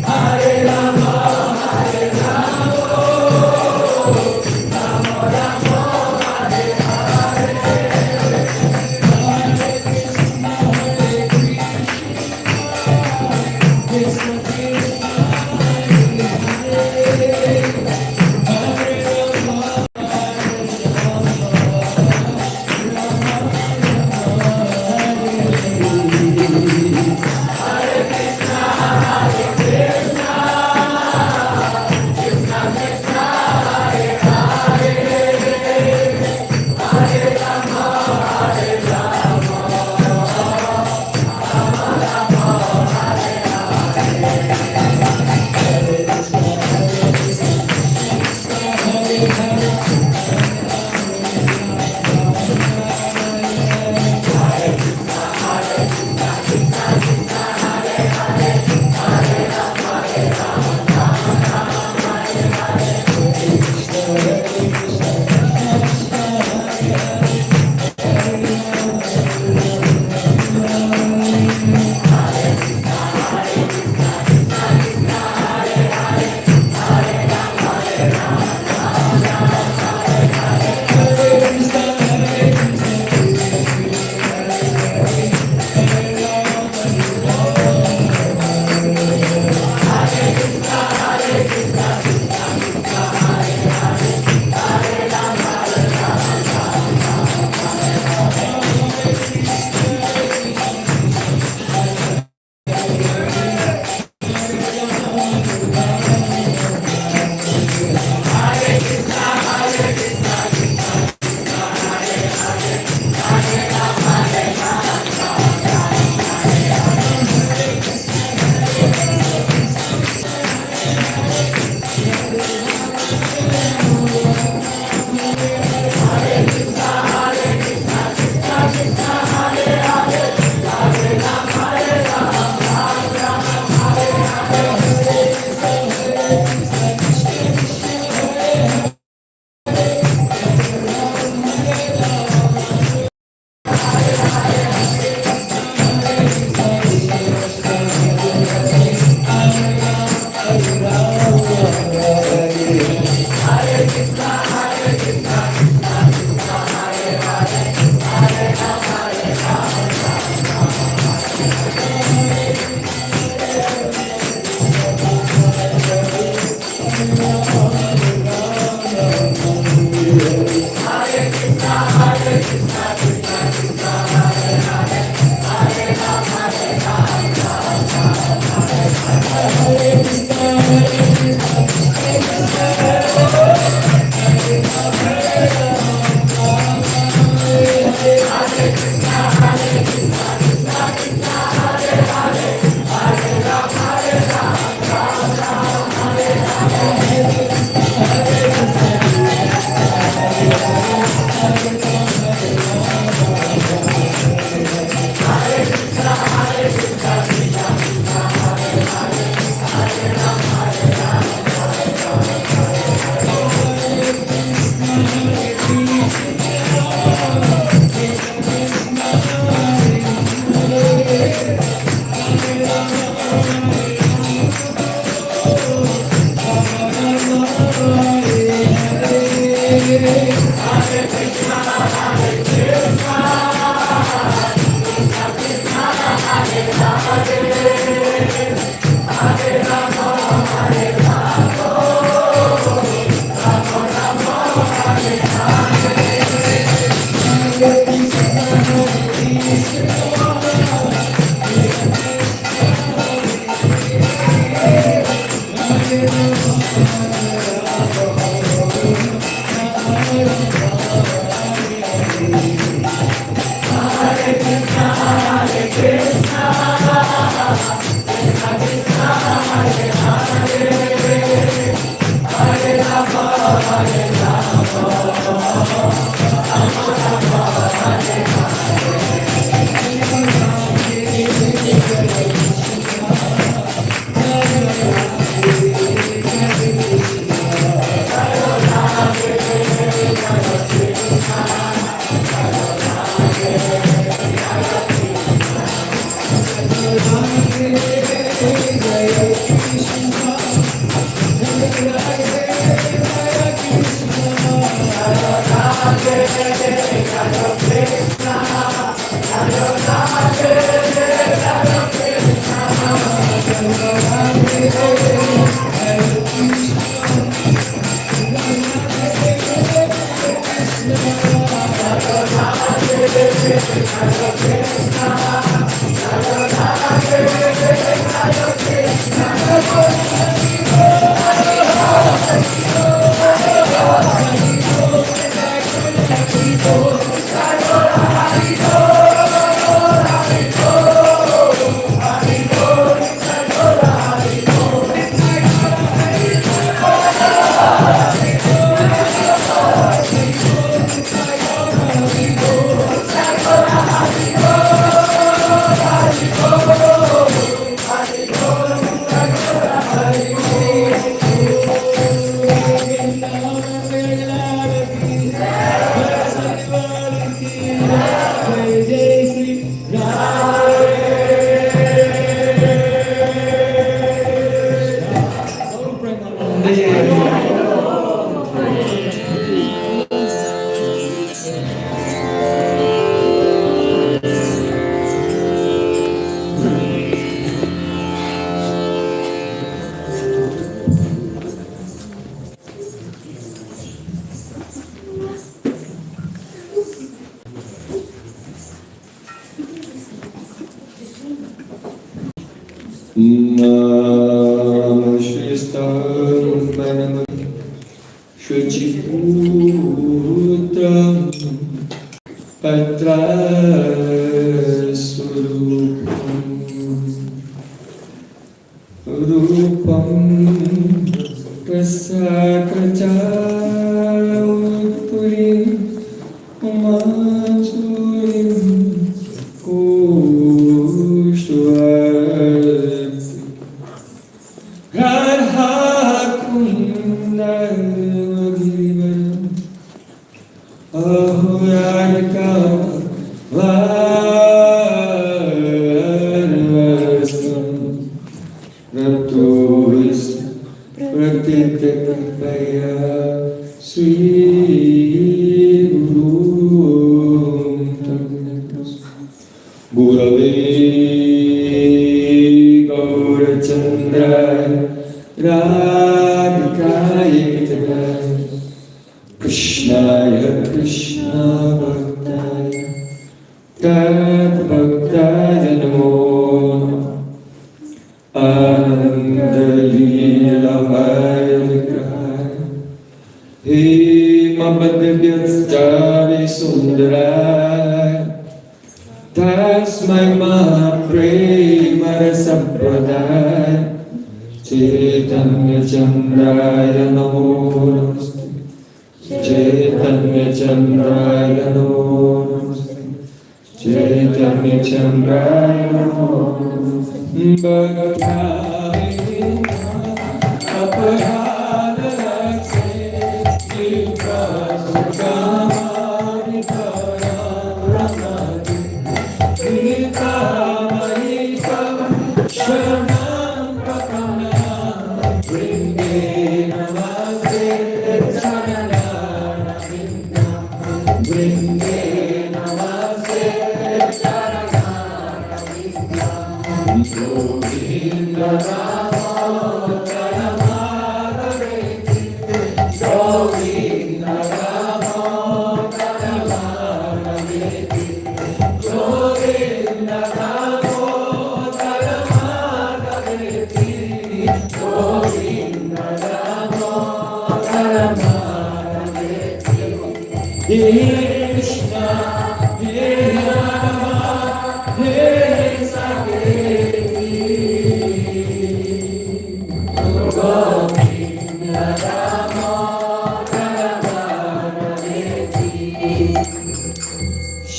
Hare Rama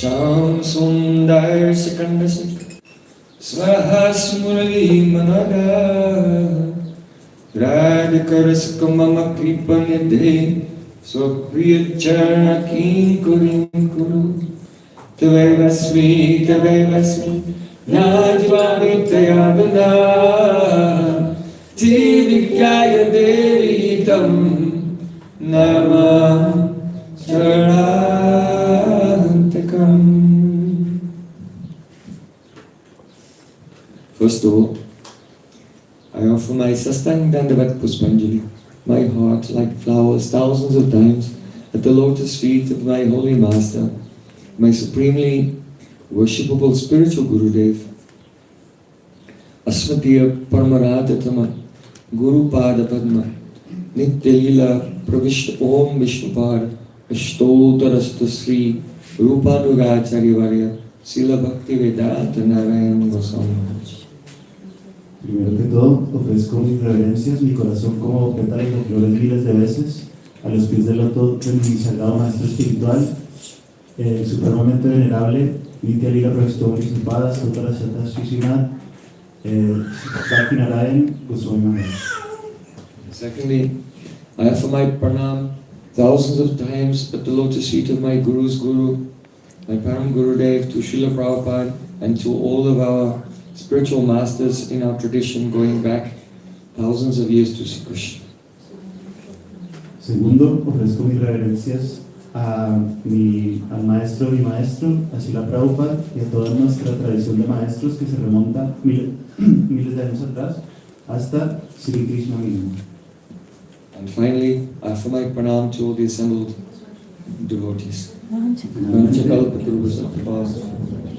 Sham Sundar Sikandasi Svahas Murali Managa Radhikaras Kamama Kripanidhe Swapriya Charna Kinkurim Kuru Tavevasmi Najvavitayavana Tivikyaya Devi Tam Nama Charantakam. First of all, I offer my Sastang Dandavat Puspanjali, my heart like flowers thousands of times at the lotus feet of my holy master, my supremely worshipable spiritual Gurudev, Asmatiya Paramaradhatama Guru Pada Padma Nitya Lila Pravishta Om Vishnupad Ashtotarasta Sri Rupanugacharya Varya Sila Bhakti Vedanta Narayan Goswami. Primero que todo, ofrezco mis reverencias, mi corazón como pétalos de flores miles de veces a los pies del loto de mi sagrado maestro espiritual, supremamente venerable, Nitya Lila Pravishta Om Vishnupad Ashtotarasta Sri Srimad Bhakti Narayan Goswami Maharaj. Secondly, I offer my pranam thousands of times at the lotus feet of my Guru's Guru, my Param Gurudev, to Srila Prabhupada, and to all of our spiritual masters in our tradition going back thousands of years to Sri Krishna. Segundo, ofrezco mis reverencias al maestro, mi maestro, a Srila Prabhupada y a toda nuestra tradición de maestros que se remonta miles de años atrás hasta Sri Krishna mismo. And finally, I offer my pranam to all the assembled devotees.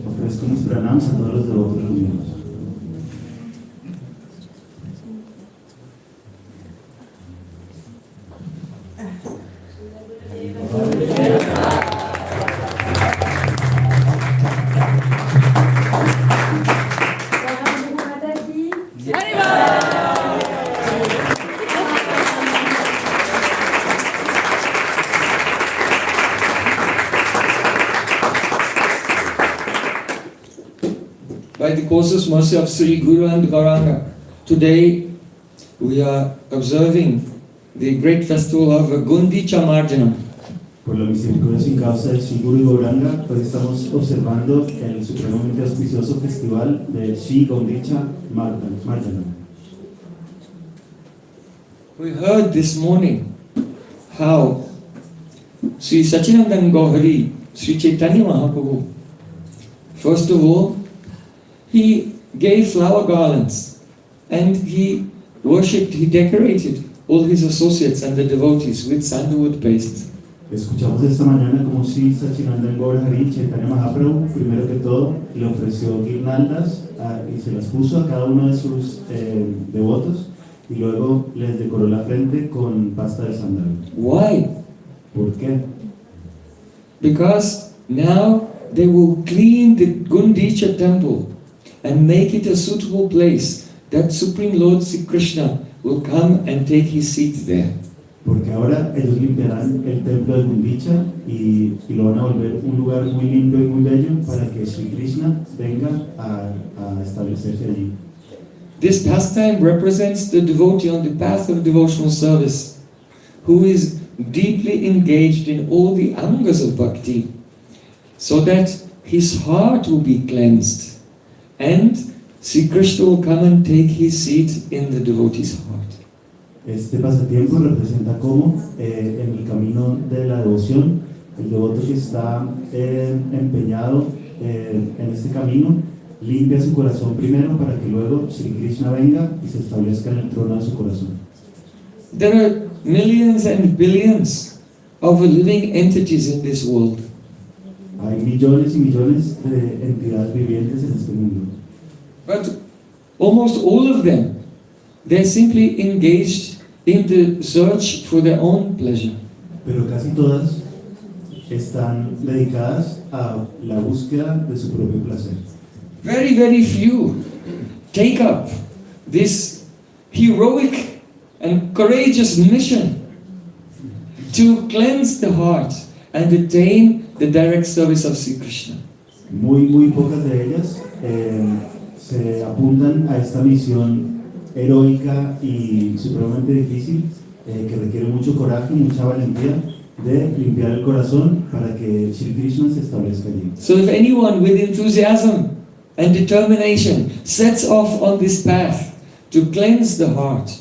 Ofrezco mis pranams a todos los devotos reunidos. By the courseless mercy of Sri Guru and Gauranga, today we are observing the great festival of Gundicha Marjana. Por la misericordia sin causa del Sri Guru y Gauranga, hoy estamos observando el supremamente auspicioso festival de Sri Gundicha Marjana. We heard this morning how Sri Sachinandan Gauri, Sri Chaitanya Mahaprabhu, first of all, he gave flower garlands and he worshipped, he decorated all his associates and the devotees with sandalwood paste. Escuchamos esta mañana como si Sachinandan Gauri Chaitanya Mahaprabhu, primero que todo, le ofreció guirnaldas y se las puso a cada uno de sus devotos y luego les decoró la frente con pasta de sándalo. Why? ¿Por qué? Because now they will clean the Gundicha temple and make it a suitable place that Supreme Lord Sri Krishna will come and take his seat there. Porque ahora ellos limpiarán el templo de Gundicha y lo van a volver un lugar muy lindo y muy bello para que Sri Krishna venga a establecerse allí. This pastime represents the devotee on the path of devotional service, who is deeply engaged in all the angas of bhakti, so that his heart will be cleansed, and Sri Krishna will come and take his seat in the devotee's heart. Este pasatiempo representa cómo en el camino de la devoción, el devoto que está empeñado en este camino limpia su corazón primero para que luego Sri Krishna venga y se establezca en el trono de su corazón. There are millions and billions of living entities in this world. Hay millones y millones de entidades vivientes en este mundo, But almost all of them, they're simply engaged in the search for their own pleasure. pero casi todas están dedicadas a la búsqueda de su propio placer. Very, very few take up this heroic and courageous mission to cleanse the heart and attain the direct service of Sri Krishna. Muy pocas de ellas se apuntan a esta misión heroica y supremamente difícil, que requiere mucho coraje y mucha valentía de limpiar el corazón para que Sri Krishna se establezca allí. So if anyone with enthusiasm and determination sets off on this path to cleanse the heart,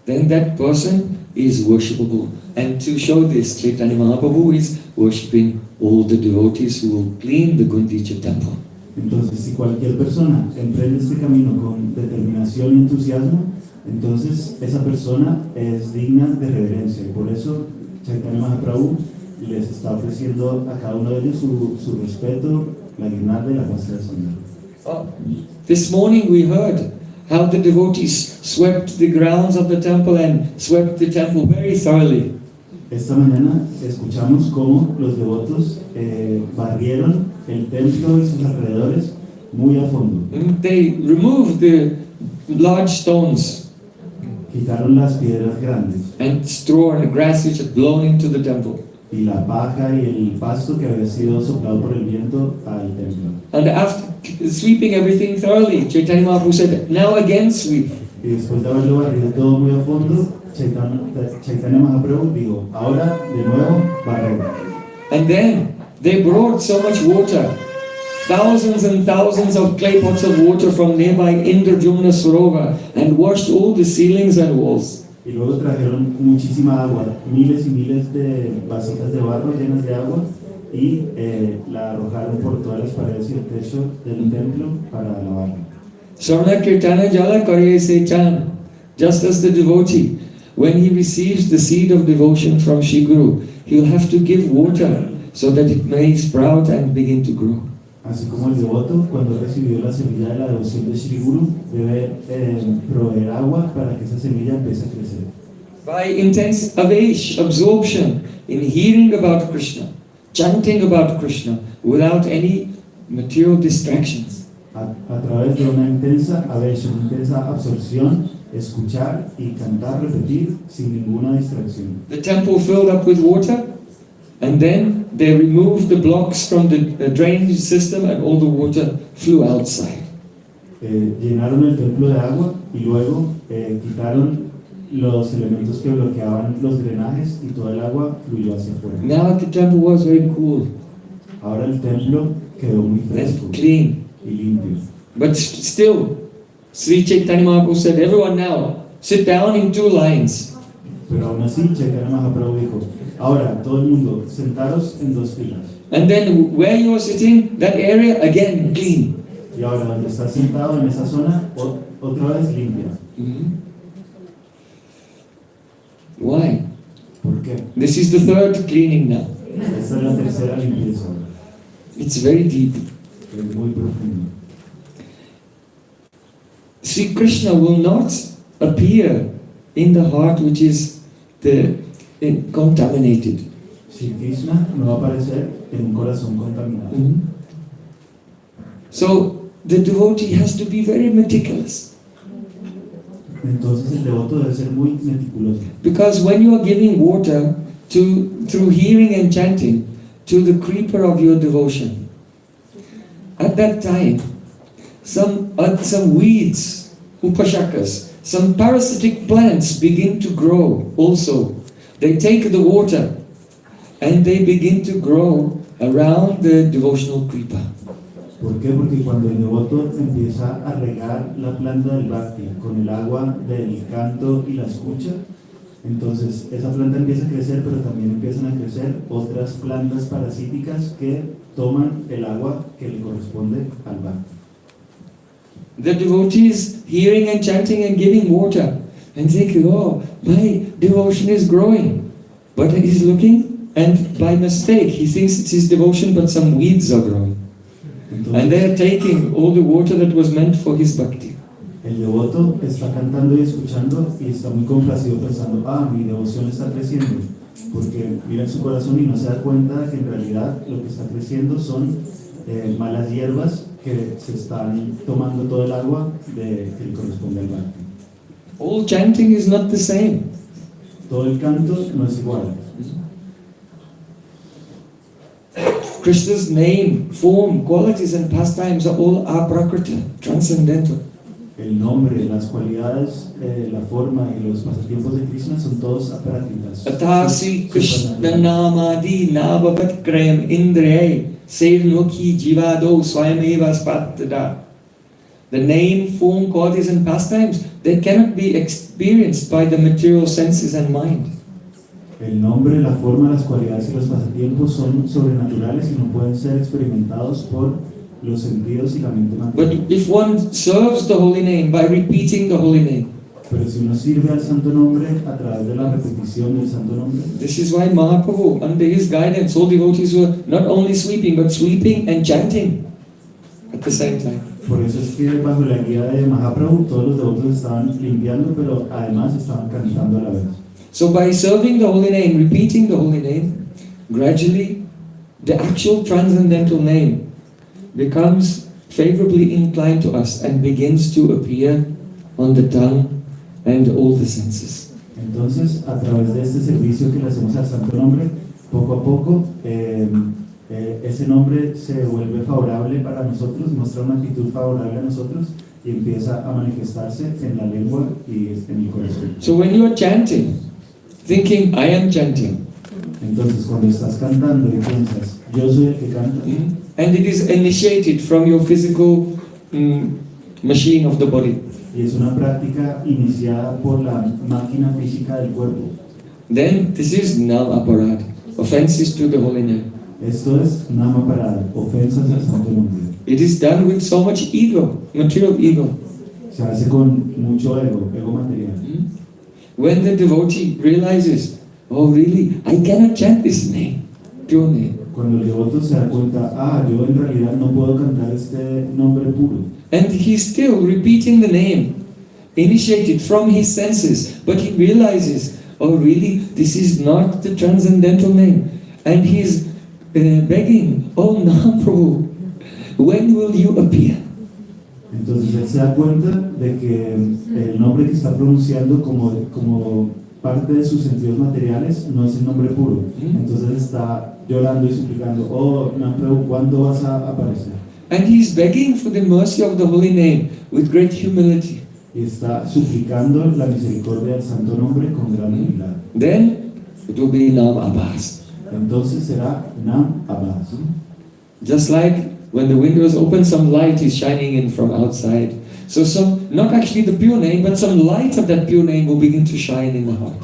then that person is worshipable. And to show this, Chaitanya Mahaprabhu is worshipping all the devotees who will clean the Gundicha temple. Entonces, si cualquier persona emprende este camino con determinación y entusiasmo, entonces esa persona es digna de reverencia. Y por eso Chaitanya Mahaprabhu les está ofreciendo a cada uno de ellos su respeto, la guirnalda y la pasta de sandal. This morning we heard how the devotees swept the grounds of the temple and swept the temple very thoroughly. Esta mañana escuchamos cómo los devotos barrieron el templo y sus alrededores muy a fondo. They removed the large stones Quitaron las piedras grandes and straw and grass which had blown into the temple. y la paja y el pasto que había sido soplado por el viento al templo. And after sweeping everything thoroughly, Chaitanya Mahaprabhu said, now again sweep. Y después de haberlo barrido todo muy a fondo, Chaitanya Mahaprabhu dijo, ahora de nuevo barrer. And then they brought so much water, thousands and thousands of clay pots of water from nearby Indrajumna Sarovar, and washed all the ceilings and walls. Y luego trajeron muchísima agua, miles y miles de vasijas de barro llenas de agua, y la arrojaron por todas las paredes y el techo del templo para lavarla. Swarna Kirtana Jala Karye Se Chan, just as the devotee, when he receives the seed of devotion from Shri Guru, he'll have to give water so that it may sprout and begin to grow. Así como el devoto, cuando recibió la semilla de la devoción de Shri Guru, debe proveer agua para que esa semilla empiece a crecer. By intense avesh, absorption in hearing about Krishna, chanting about Krishna, without any material distractions. A través de una intensa absorción, escuchar y cantar, repetir sin ninguna distracción. The temple filled up with water, and then they removed the blocks from the drainage system, and all the water flew outside. Llenaron el templo de agua y luego quitaron los elementos que bloqueaban los drenajes y todo el agua fluyó hacia afuera. Now the temple was very cool Ahora el templo quedó muy fresco and clean. y limpio. But still, Sri Chaitanya Mahaprabhu said, everyone now, sit down in two lines. Pero aún así, Chaitanya Mahaprabhu dijo, ahora todo el mundo, sentaros en dos filas. And then where you are sitting, that area, again, clean. Y ahora donde estás sentado en esa zona, otra vez limpia. Why? ¿Por qué? This is the third cleaning now. Esta es la tercera limpieza. It's very deep. Es muy profundo. Sri Krishna will not appear in the heart which is contaminated. Sri Krishna no va a aparecer en un corazón contaminado. So the devotee has to be very meticulous. Entonces el devoto debe ser muy meticuloso. Because when you are giving water through hearing and chanting to the creeper of your devotion, at that time, some weeds, upashakas, some parasitic plants begin to grow also. They take the water and they begin to grow around the devotional creeper. ¿Por qué? Porque cuando el devoto empieza a regar la planta del bhakti con el agua del canto y la escucha, entonces esa planta empieza a crecer, pero también empiezan a crecer otras plantas parasíticas que toman el agua que le corresponde al bhakti. the devotees hearing and chanting and giving water and thinking, oh, my devotion is growing. But he's looking and by mistake he thinks it's his devotion but some weeds are growing. And they're taking all the water that was meant for his bhakti. El devoto está cantando y escuchando y está muy complacido pensando, mi devoción está creciendo, porque mira en su corazón y no se da cuenta de que en realidad lo que está creciendo son malas hierbas que se están tomando todo el agua que le corresponde al bhakti. All chanting is not the same. Todo el canto no es igual. Krishna's name, form, qualities and pastimes are all aprakrita, transcendental. El nombre, las cualidades, la forma y los pasatiempos de Krishna son todos aprácticas. Atasi Krishna namadi navavat krayam indriyai sevnukhi jivado swayameva spattada. The name, form, qualities and pastimes, they cannot be experienced by the material senses and mind. El nombre, la forma, las cualidades y los pasatiempos son sobrenaturales y no pueden ser experimentados por los sentidos y la mente material. But if one serves the holy name by repeating the holy name, Pero si uno sirve al santo nombre a través de la repetición del santo nombre, this is why Mahaprabhu, under his guidance, all devotees were not only sweeping, but sweeping and chanting at the same time. por eso es que bajo la guía de Mahaprabhu todos los devotos estaban limpiando, pero además estaban cantando a la vez. So by serving the holy name, repeating the holy name, gradually the actual transcendental name becomes favorably inclined to us and begins to appear on the tongue and all the senses. Entonces, a través de este servicio que le hacemos al santo nombre, poco a poco ese nombre se vuelve favorable para nosotros, muestra una actitud favorable a nosotros y empieza a manifestarse en la lengua y en el corazón. So when you are chanting, thinking, I am chanting, Entonces, cuando estás cantando y piensas, yo soy el que canta, and it is initiated from your physical machine of the body, y es una práctica iniciada por la máquina física del cuerpo, then this is nam aparad, offenses to the holy name. esto es nama parada, ofensas al santo nombre. It is done with so much ego, material ego. Se hace con mucho ego material. When the devotee realizes, oh really, I cannot chant this name, pure name. Cuando el devoto se da cuenta, yo en realidad no puedo cantar este nombre puro. And he's still repeating the name, initiated from his senses, but he realizes, oh really, this is not the transcendental name. And he's begging, oh Mahaprabhu, when will you appear? Entonces él se da cuenta de que el nombre que está pronunciando como parte de sus sentidos materiales no es el nombre puro. Entonces está llorando y suplicando, oh Mahaprabhu, ¿cuándo vas a aparecer? And he's begging for the mercy of the holy name with great humility. Y está suplicando la misericordia del santo nombre con gran humildad. Then it will be Nam Abbas. Entonces será Nam Abbas. Just like when the windows open, some light is shining in from outside. So not actually the pure name, but some light of that pure name will begin to shine in the heart.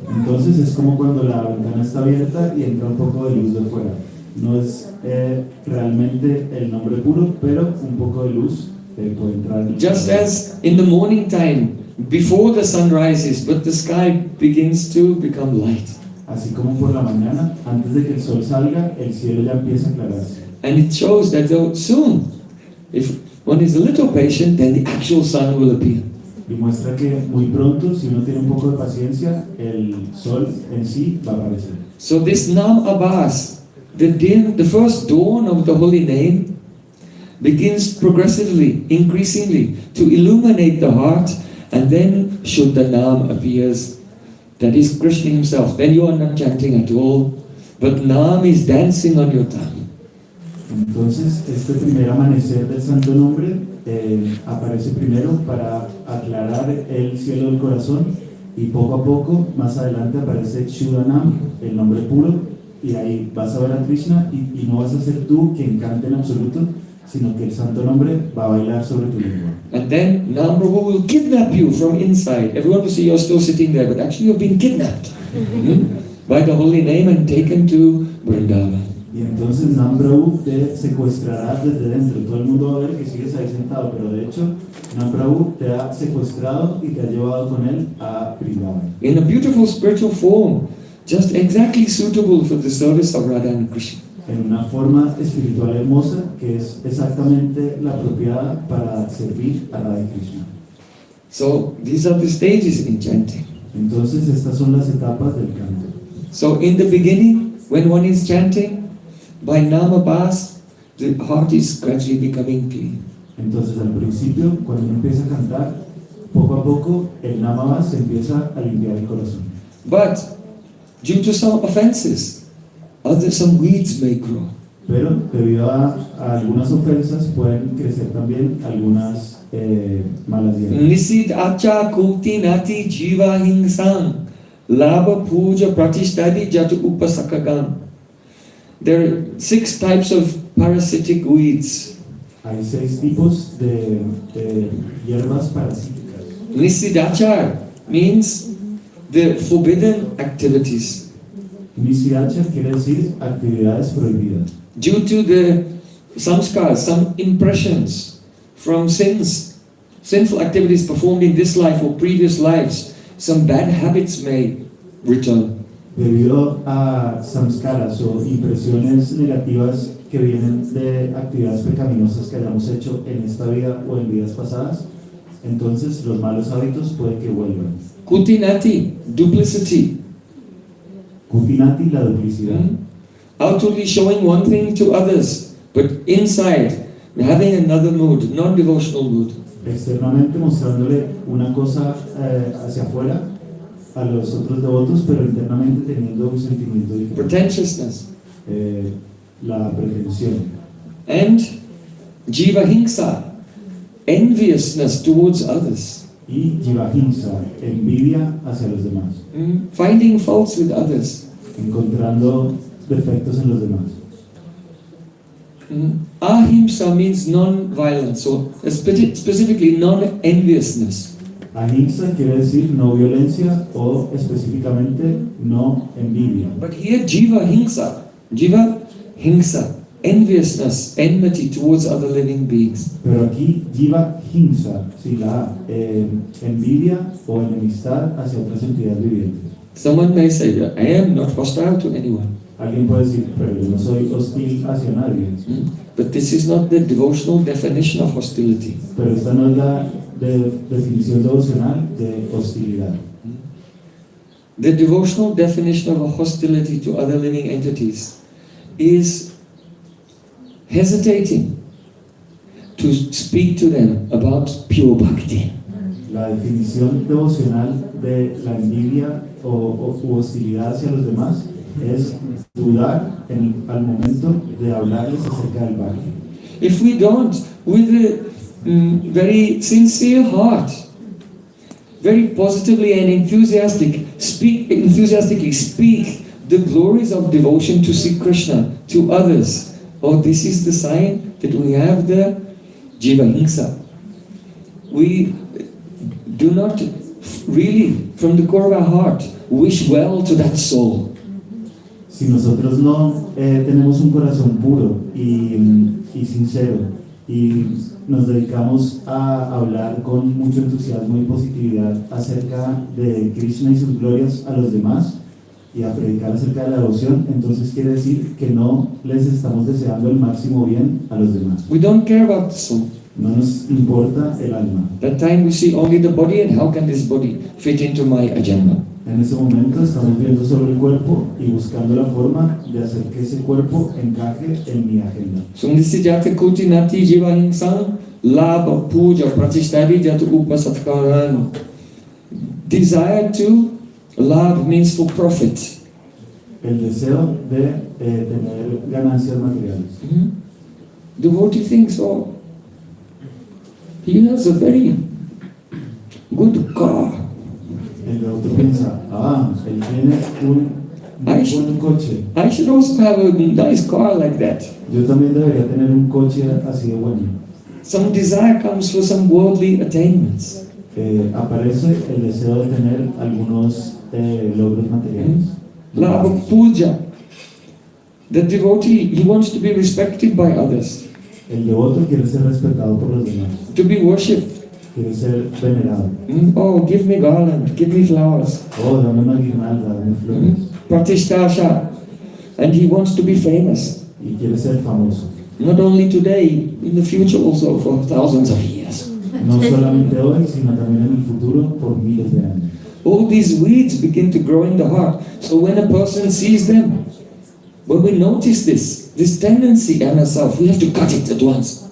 Entonces es como cuando la ventana está abierta y entra un poco de luz de fuera. No es realmente el nombre puro, pero un poco de luz puede entrar. Just as in the morning time, before the sun rises, but the sky begins to become light. Así como por la mañana, antes de que el sol salga, el cielo ya empieza a aclararse. And it shows that soon, if one is a little patient, then the actual sun will appear. Y muestra que muy pronto, si uno tiene un poco de paciencia, el sol en sí va a aparecer. So this Nam Abbas, the first dawn of the holy name, begins progressively, increasingly, to illuminate the heart, and then Shuddha Nam appears. That is Krishna himself. Then you are not chanting at all, but Nam is dancing on your tongue. Entonces, este primer amanecer del santo nombre aparece primero para aclarar el cielo del corazón y poco a poco, más adelante aparece Shuddhanam, el nombre puro, y ahí vas a ver a Krishna y no vas a ser tú quien cante en absoluto, sino que el santo nombre va a bailar sobre tu lengua. And then Nam Prabhu will kidnap you from inside. Everyone will see you're still sitting there, but actually you've been kidnapped by the holy name and taken to Vrindavan. Y entonces Namprabhu te secuestrará desde dentro. Todo el mundo va a ver que sigues ahí sentado, pero de hecho Namprabhu te ha secuestrado y te ha llevado con él a Vrindavan. In a beautiful spiritual form, just exactly suitable for the service of Radha and Krishna. En una forma espiritual hermosa que es exactamente la apropiada para servir a Radha y Krishna. So these are the stages in chanting. Entonces estas son las etapas del canto. So in the beginning, when one is chanting, by Namabhas, the heart is gradually becoming clean. Entonces al principio, cuando uno empieza a cantar, poco a poco el Namabhas se empieza a limpiar el corazón. But due to some offenses, some weeds may grow. Pero debido a algunas ofensas pueden crecer también algunas malas hierbas. Nisid acha kuti nati jiva hingsang lava puja pratishtadi jatu upasakagam. There are 6 types of parasitic weeds. Hay 6 tipos de hierbas parasíticas. Nisidachar means the forbidden activities. Nisidacha quiere decir actividades prohibidas. Due to the samskars, some impressions from sinful activities performed in this life or previous lives, some bad habits may return. Debido a samskaras o impresiones negativas que vienen de actividades pecaminosas que hayamos hecho en esta vida o en vidas pasadas, entonces los malos hábitos pueden que vuelvan. Kutinati, duplicity. Kutinati, la duplicidad. Outwardly showing one thing to others, but inside having another mood, non-devotional mood. Externamente mostrándole una cosa hacia afuera a los otros devotos, pero internamente teniendo un sentimiento diferente. Pretentiousness. La pretensión. And jiva hingsa, enviousness towards others. Y jivahimsa, envidia hacia los demás. Finding faults with others. Encontrando defectos en los demás. Ahimsa means non-violence, so specifically non-enviousness. Ahimsa quiere decir no violencia o específicamente no envidia. But here jiva hingsa, enviousness, enmity towards other living beings. Pero aquí jiva himsa, si la envidia o enemistad hacia otras entidades vivientes. Someone may say, I am not hostile to anyone. Alguien puede decir, pero yo no soy hostil hacia nadie. But this is not the devotional definition of hostility. Pero esta no es la definición devocional de hostilidad. The devotional definition of a hostility to other living entities is hesitating to speak to them about pure bhakti. La definición devocional de la envidia o hostilidad hacia los demás es dudar al momento de hablarles acerca del bhakti. If we don't, with a very sincere heart, very positively and enthusiastically speak the glories of devotion to Sri Krishna to others, this is the sign that we have the jiva hingsa. We do not really, from the core of our heart, wish well to that soul. Si nosotros no tenemos un corazón puro y sincero y nos dedicamos a hablar con mucho entusiasmo y positividad acerca de Krishna y sus glorias a los demás y a predicar acerca de la devoción, entonces quiere decir que no les estamos deseando el máximo bien a los demás. We don't care about the soul. No nos importa el alma. That time we see only the body, and how can this body fit into my agenda? En ese momento estamos viendo solo el cuerpo y buscando la forma de hacer que ese cuerpo encaje en mi agenda. Sundisijata kutinati jiva hingsang labha puja pratishtadi jatu upasatkaran. Desire to labh means for profit. El deseo de tener ganancias materiales. Devotee thinks, he has a very good car. El otro piensa, él tiene un buen coche. I should also have a nice car like that. Yo también debería tener un coche así de bueno. Some desire comes for some worldly attainments. Aparece el deseo de tener algunos logros materiales. Labha puja. The devotee, he wants to be respected by others, El devoto quiere ser respetado por los demás, to be worshipped. quiere ser venerado. Oh, give me garland, give me flowers. Oh, dame una guirnalda, dame flores. Pratistasha. And he wants to be famous. Y quiere ser famoso. Not only today, in the future also for thousands of years. No solamente hoy, sino también en el futuro por miles de años. All these weeds begin to grow in the heart. So when a person sees them, when we notice this tendency in ourselves, we have to cut it at once.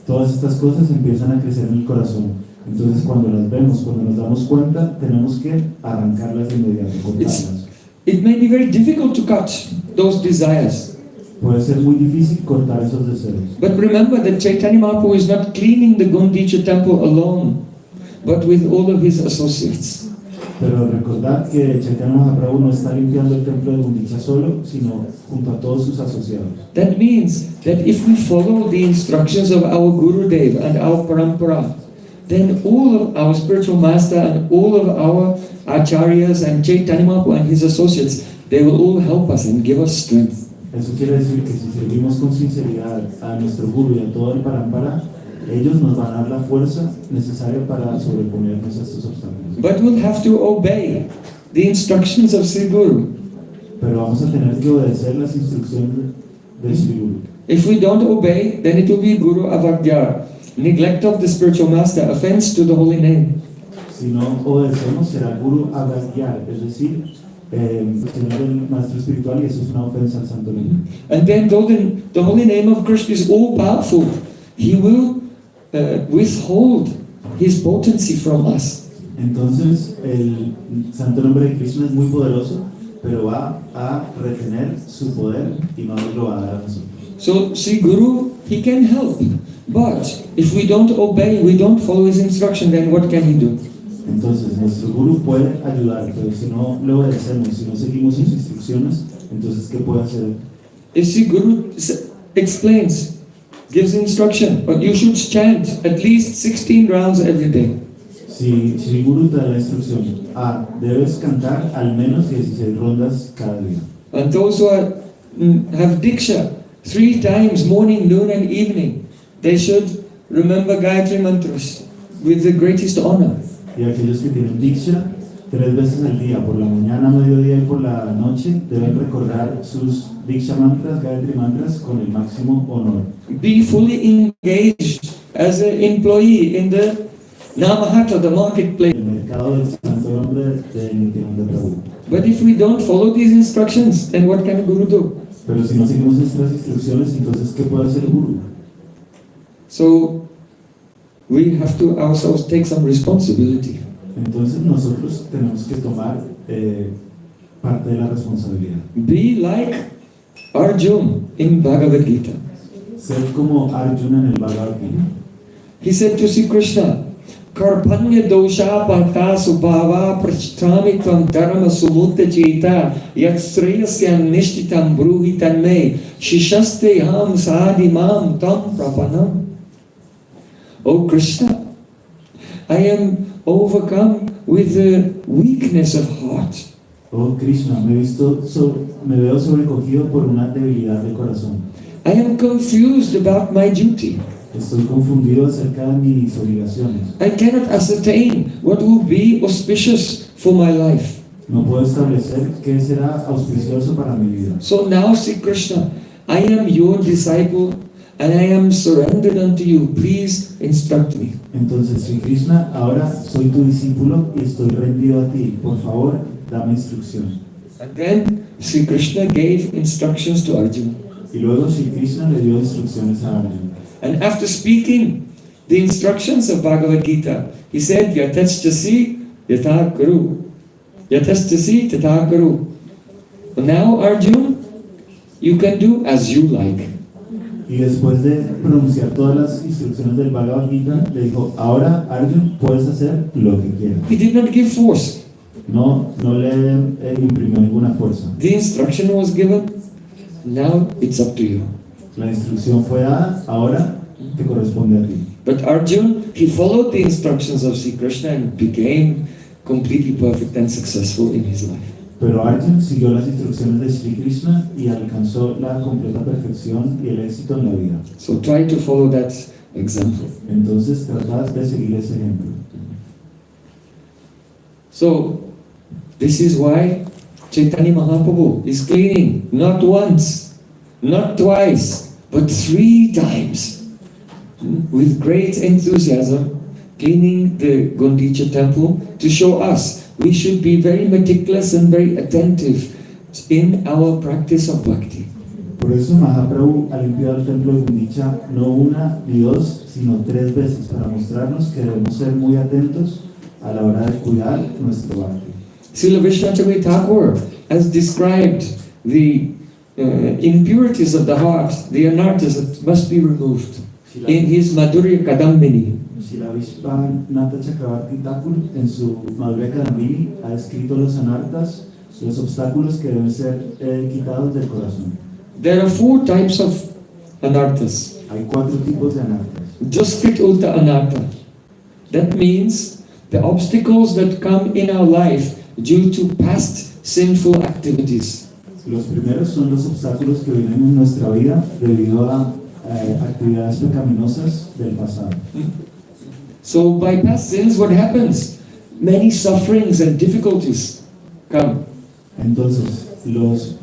Todas estas cosas empiezan a crecer en el corazón. Entonces cuando las vemos, cuando nos damos cuenta, tenemos que arrancarlas de inmediato, cortarlas. It may be very difficult to cut those desires. Puede ser muy difícil cortar esos deseos. But remember that Chaitanya Mahaprabhu is not cleaning the Gundicha temple alone, but with all of his associates. Pero recordad que Chaitanya Mahaprabhu no está limpiando el templo de Gundicha solo, sino junto a todos sus asociados. That means that if we follow the instructions of our Gurudev and our Parampara, then all of our spiritual master and all of our acharyas and Chaitanya Mahaprabhu and his associates, they will all help us and give us strength. Eso quiere decir que si servimos con sinceridad a nuestro Guru y a todo el Parampara, ellos nos van a dar la fuerza necesaria para sobreponernos a estos obstáculos. But we'll have to obey the instructions of Sri Guru. Pero vamos a tener que obedecer las instrucciones de Sri Guru. If we don't obey, then it will be Guru Avagya, neglect of the spiritual master, offense to the holy name. Si no obedecemos, será Guru Avagyar, es decir, señor del maestro espiritual, y eso es una ofensa al santo nombre. And then though the holy name of Krishna is all powerful, he will withhold his potency from us. Entonces, el santo nombre de Krishna es muy poderoso, pero va a retener su poder y no nos lo va a dar a nosotros. So Sri Guru, he can help, but if we don't obey, we don't follow his instruction, then what can he do? Entonces, nuestro Guru puede ayudar, pero si no le obedecemos, si no seguimos sus instrucciones, entonces, ¿qué puede hacer? If Sri Guru explains, gives instruction, but you should chant at least 16 rounds every day. Si Sri Guru te da la instrucción, debes cantar al menos 16 rondas cada día. And those who have Diksha 3 times, morning, noon and evening, they should remember Gayatri Mantras with the greatest honor. Y aquellos que tienen Diksha 3 veces al día, por la mañana, mediodía y por la noche, deben recordar sus Diksha mantras, Gayatri mantras, con el máximo honor. Be fully engaged as an employee in the Namahata, the marketplace. El mercado del santo nombre de Nityananda Prabhu. But if we don't follow these instructions, then what can a Guru do? Pero si no seguimos nuestras instrucciones, entonces, ¿qué puede hacer el Guru? So we have to ourselves take some responsibility. Entonces nosotros tenemos que tomar parte de la responsabilidad. Be like Arjuna in Bhagavad Gita. Ser como Arjuna en el Bhagavad Gita. He said to Sri Krishna, Karpanya dosha pata subhava prachitami tvam dharma sumutta cheta yat sreyasyam nishtitam bruhitan me shishaste ham sadimam tam prapanam. O Krishna, I am overcome with the weakness of heart. Oh Krishna, me veo sobrecogido por una debilidad de corazón. I am confused about my duty. Estoy confundido acerca de mis obligaciones. I cannot ascertain what will be auspicious for my life. No puedo establecer qué será auspicioso para mi vida. So now, Sri Krishna, I am your disciple and I am surrendered unto you. Please instruct me. Entonces, Sri Krishna, ahora soy tu discípulo y estoy rendido a ti. Por favor, dame instrucción. And then Sri Krishna gave instructions to Arjuna. Y luego Sri Krishna le dio instrucciones a Arjuna. And after speaking the instructions of Bhagavad Gita, he said, Yatastasi yatha kuru. Yatastasi tatha kuru. Now, Arjuna, you can do as you like. Y después de pronunciar todas las instrucciones del Bhagavad Gita, le dijo, ahora Arjuna, puedes hacer lo que quieras. He did not give force. No le imprimió ninguna fuerza. The instruction was given. Now it's up to you. La instrucción fue dada, ahora te corresponde a ti. But Arjuna, he followed the instructions of Sri Krishna and became completely perfect and successful in his life. Pero Arjuna siguió las instrucciones de Sri Krishna y alcanzó la completa perfección y el éxito en la vida. So try to follow that example. Entonces tratad de seguir ese ejemplo. So this is why Chaitanya Mahaprabhu is cleaning not once, not twice, but 3 times with great enthusiasm, cleaning the Gundicha temple to show us we should be very meticulous and very attentive in our practice of bhakti. Por eso Mahaprabhu ha limpiado el templo de Gundicha no 1 ni 2, sino 3 veces para mostrarnos que debemos ser muy atentos a la hora de cuidar nuestro bhakti. Srila Vishnacharya Thakur has described the impurities of the heart, the anarthas that must be removed, in his Madhurya Kadambini. Srila Vishwanatha Chakravarti Thakur en su Madhurya Kadambini ha descrito los anartas, los obstáculos que deben ser quitados del corazón. There are 4 types of anarthas. Hay 4 tipos de anartas. Jaskrit Ulta Anartha. That means the obstacles that come in our life due to past sinful activities. Los primeros son los obstáculos que vienen en nuestra vida debido a actividades pecaminosas del pasado. So by past sins, what happens? Many sufferings and difficulties come. Entonces, los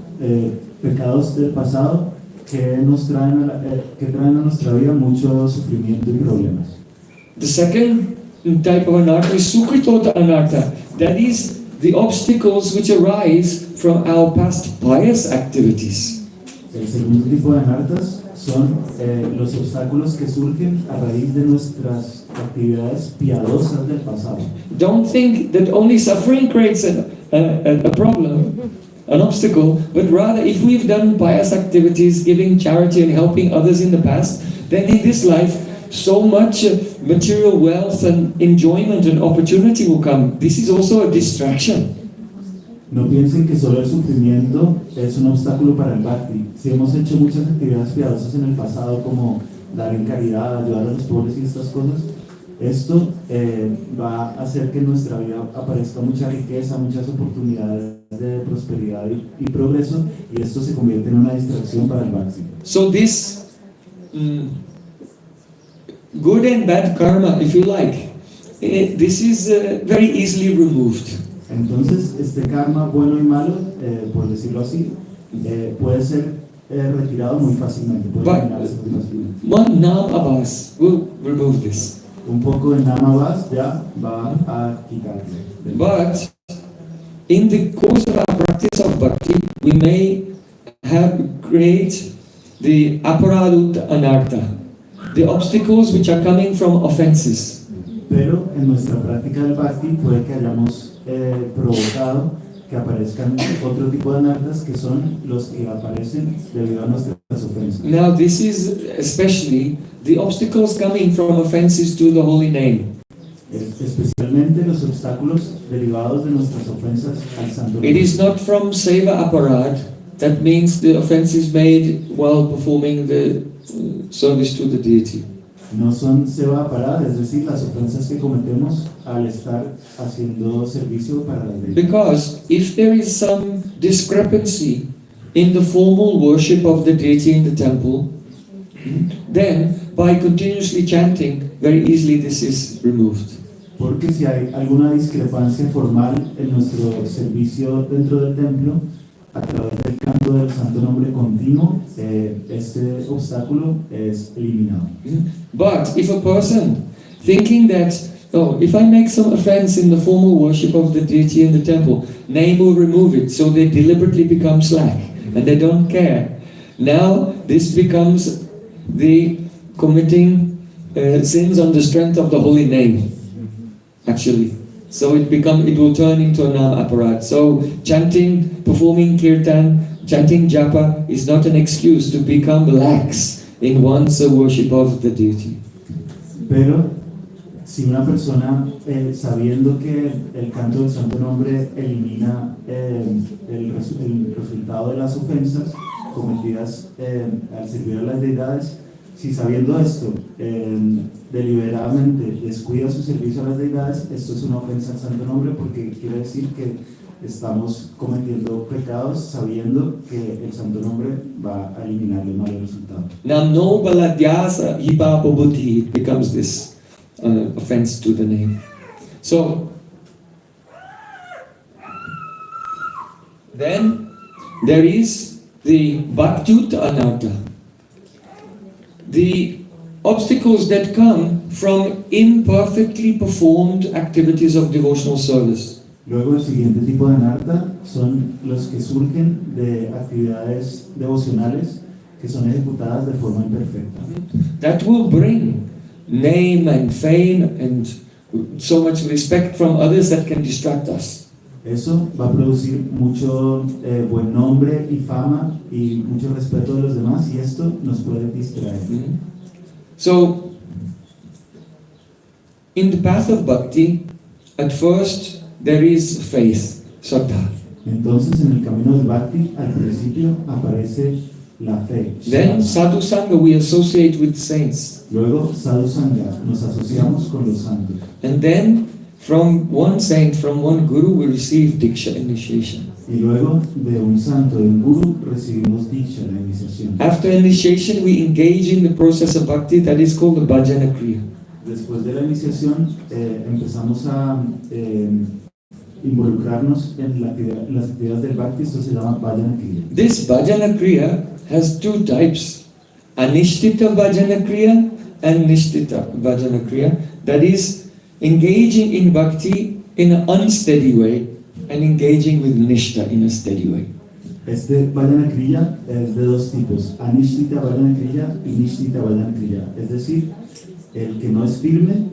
pecados del pasado que traen a nuestra vida mucho sufrimiento y problemas. The second type of anartha is Sukritota Anartha. That is the obstacles which arise from our past pious activities. El segundo tipo de anartas son los obstáculos que surgen a raíz de nuestras actividades piadosas del pasado. Don't think that only suffering creates a problem, an obstacle, but rather if we've done pious activities, giving charity and helping others in the past, then in this life so much material wealth and enjoyment and opportunity will come. This is also a distraction. No piensen que solo el sufrimiento es un obstáculo para el bhakti. Si hemos hecho muchas actividades piadosas en el pasado, como dar en caridad, ayudar a los pobres y estas cosas, esto va a hacer que en nuestra vida aparezca mucha riqueza, muchas oportunidades de prosperidad y progreso, y esto se convierte en una distracción para el bhakti. So this good and bad karma, if you like, this is very easily removed. Entonces, este karma bueno y malo, por decirlo así, puede ser retirado muy fácilmente, puede eliminarse muy fácilmente. One Nam Abbas will remove this. Un poco de namavas ya va a quitarse. But in the course of our practice of bhakti, we may create the aparadutta anartha, the obstacles which are coming from offenses. Pero en nuestra práctica del bhakti puede que hayamos provocado que aparezcan otro tipo de anartas que son los que aparecen debido a nuestras ofensas. Now this is especially the obstacles coming from offenses to the holy name. Especialmente los obstáculos derivados de nuestras ofensas al santo It nombre. is not from seva aparad, that means the offenses made while performing the service to the deity. No son seva parada, es decir, las ofensas que cometemos al estar haciendo servicio para la deidad. Because if there is some discrepancy in the formal worship of the deity in the temple, then by continuously chanting, very easily this is removed. Porque si hay alguna discrepancia formal en nuestro servicio dentro del templo, a través del canto del santo nombre continuo, este obstáculo es eliminado. But if a person thinking that, oh, if I make some offense in the formal worship of the deity in the temple, name will remove it, so they deliberately become slack and they don't care. Now this becomes the committing sins on the strength of the holy name, actually. So it will turn into a nam aparat. So chanting, performing kirtan, chanting japa is not an excuse to become lax in one's worship of the deity. Pero si una persona sabiendo que el canto del santo nombre elimina el resultado de las ofensas cometidas al servir a las deidades, si sabiendo esto deliberadamente descuida su servicio a las deidades, esto es una ofensa al santo nombre, porque quiere decir que estamos cometiendo pecados sabiendo que el santo nombre va a eliminar los malos resultados. Now, no baladhyasa hipapa buddhi becomes this offense to the name. So, then there is the bhaktyuta anatta. The obstacles that come from imperfectly performed activities of devotional service. Luego el siguiente tipo de anarta son los que surgen de actividades devocionales que son ejecutadas de forma imperfecta. That will bring name and fame and so much respect from others that can distract us. Eso va a producir mucho buen nombre y fama y mucho respeto de los demás y esto nos puede distraer. So, in the path of bhakti, at first there is faith, shraddha. Entonces en el camino del bhakti al principio aparece la fe. Then sadhu sangha we associate with saints. Luego sadhu sangha, nos asociamos con los santos. And then from one saint, from one guru, we receive diksha, initiation. Y luego de un santo, de un guru, recibimos diksha, la iniciación. After initiation, we engage in the process of bhakti that is called the bhajana kriya. Después de la iniciación, empezamos a involucrarnos en las actividades del bhakti, esto se llama bhajana kriya. This bhajana kriya has two types, anishtita bhajana kriya and nishtita bhajana kriya. That is, engaging in bhakti in an unsteady way and engaging with nishta in a steady way. Este bhajana kriya es de dos tipos, anishtita bhajana kriya y nishtita bhajana kriya. Es decir, el que no es firme,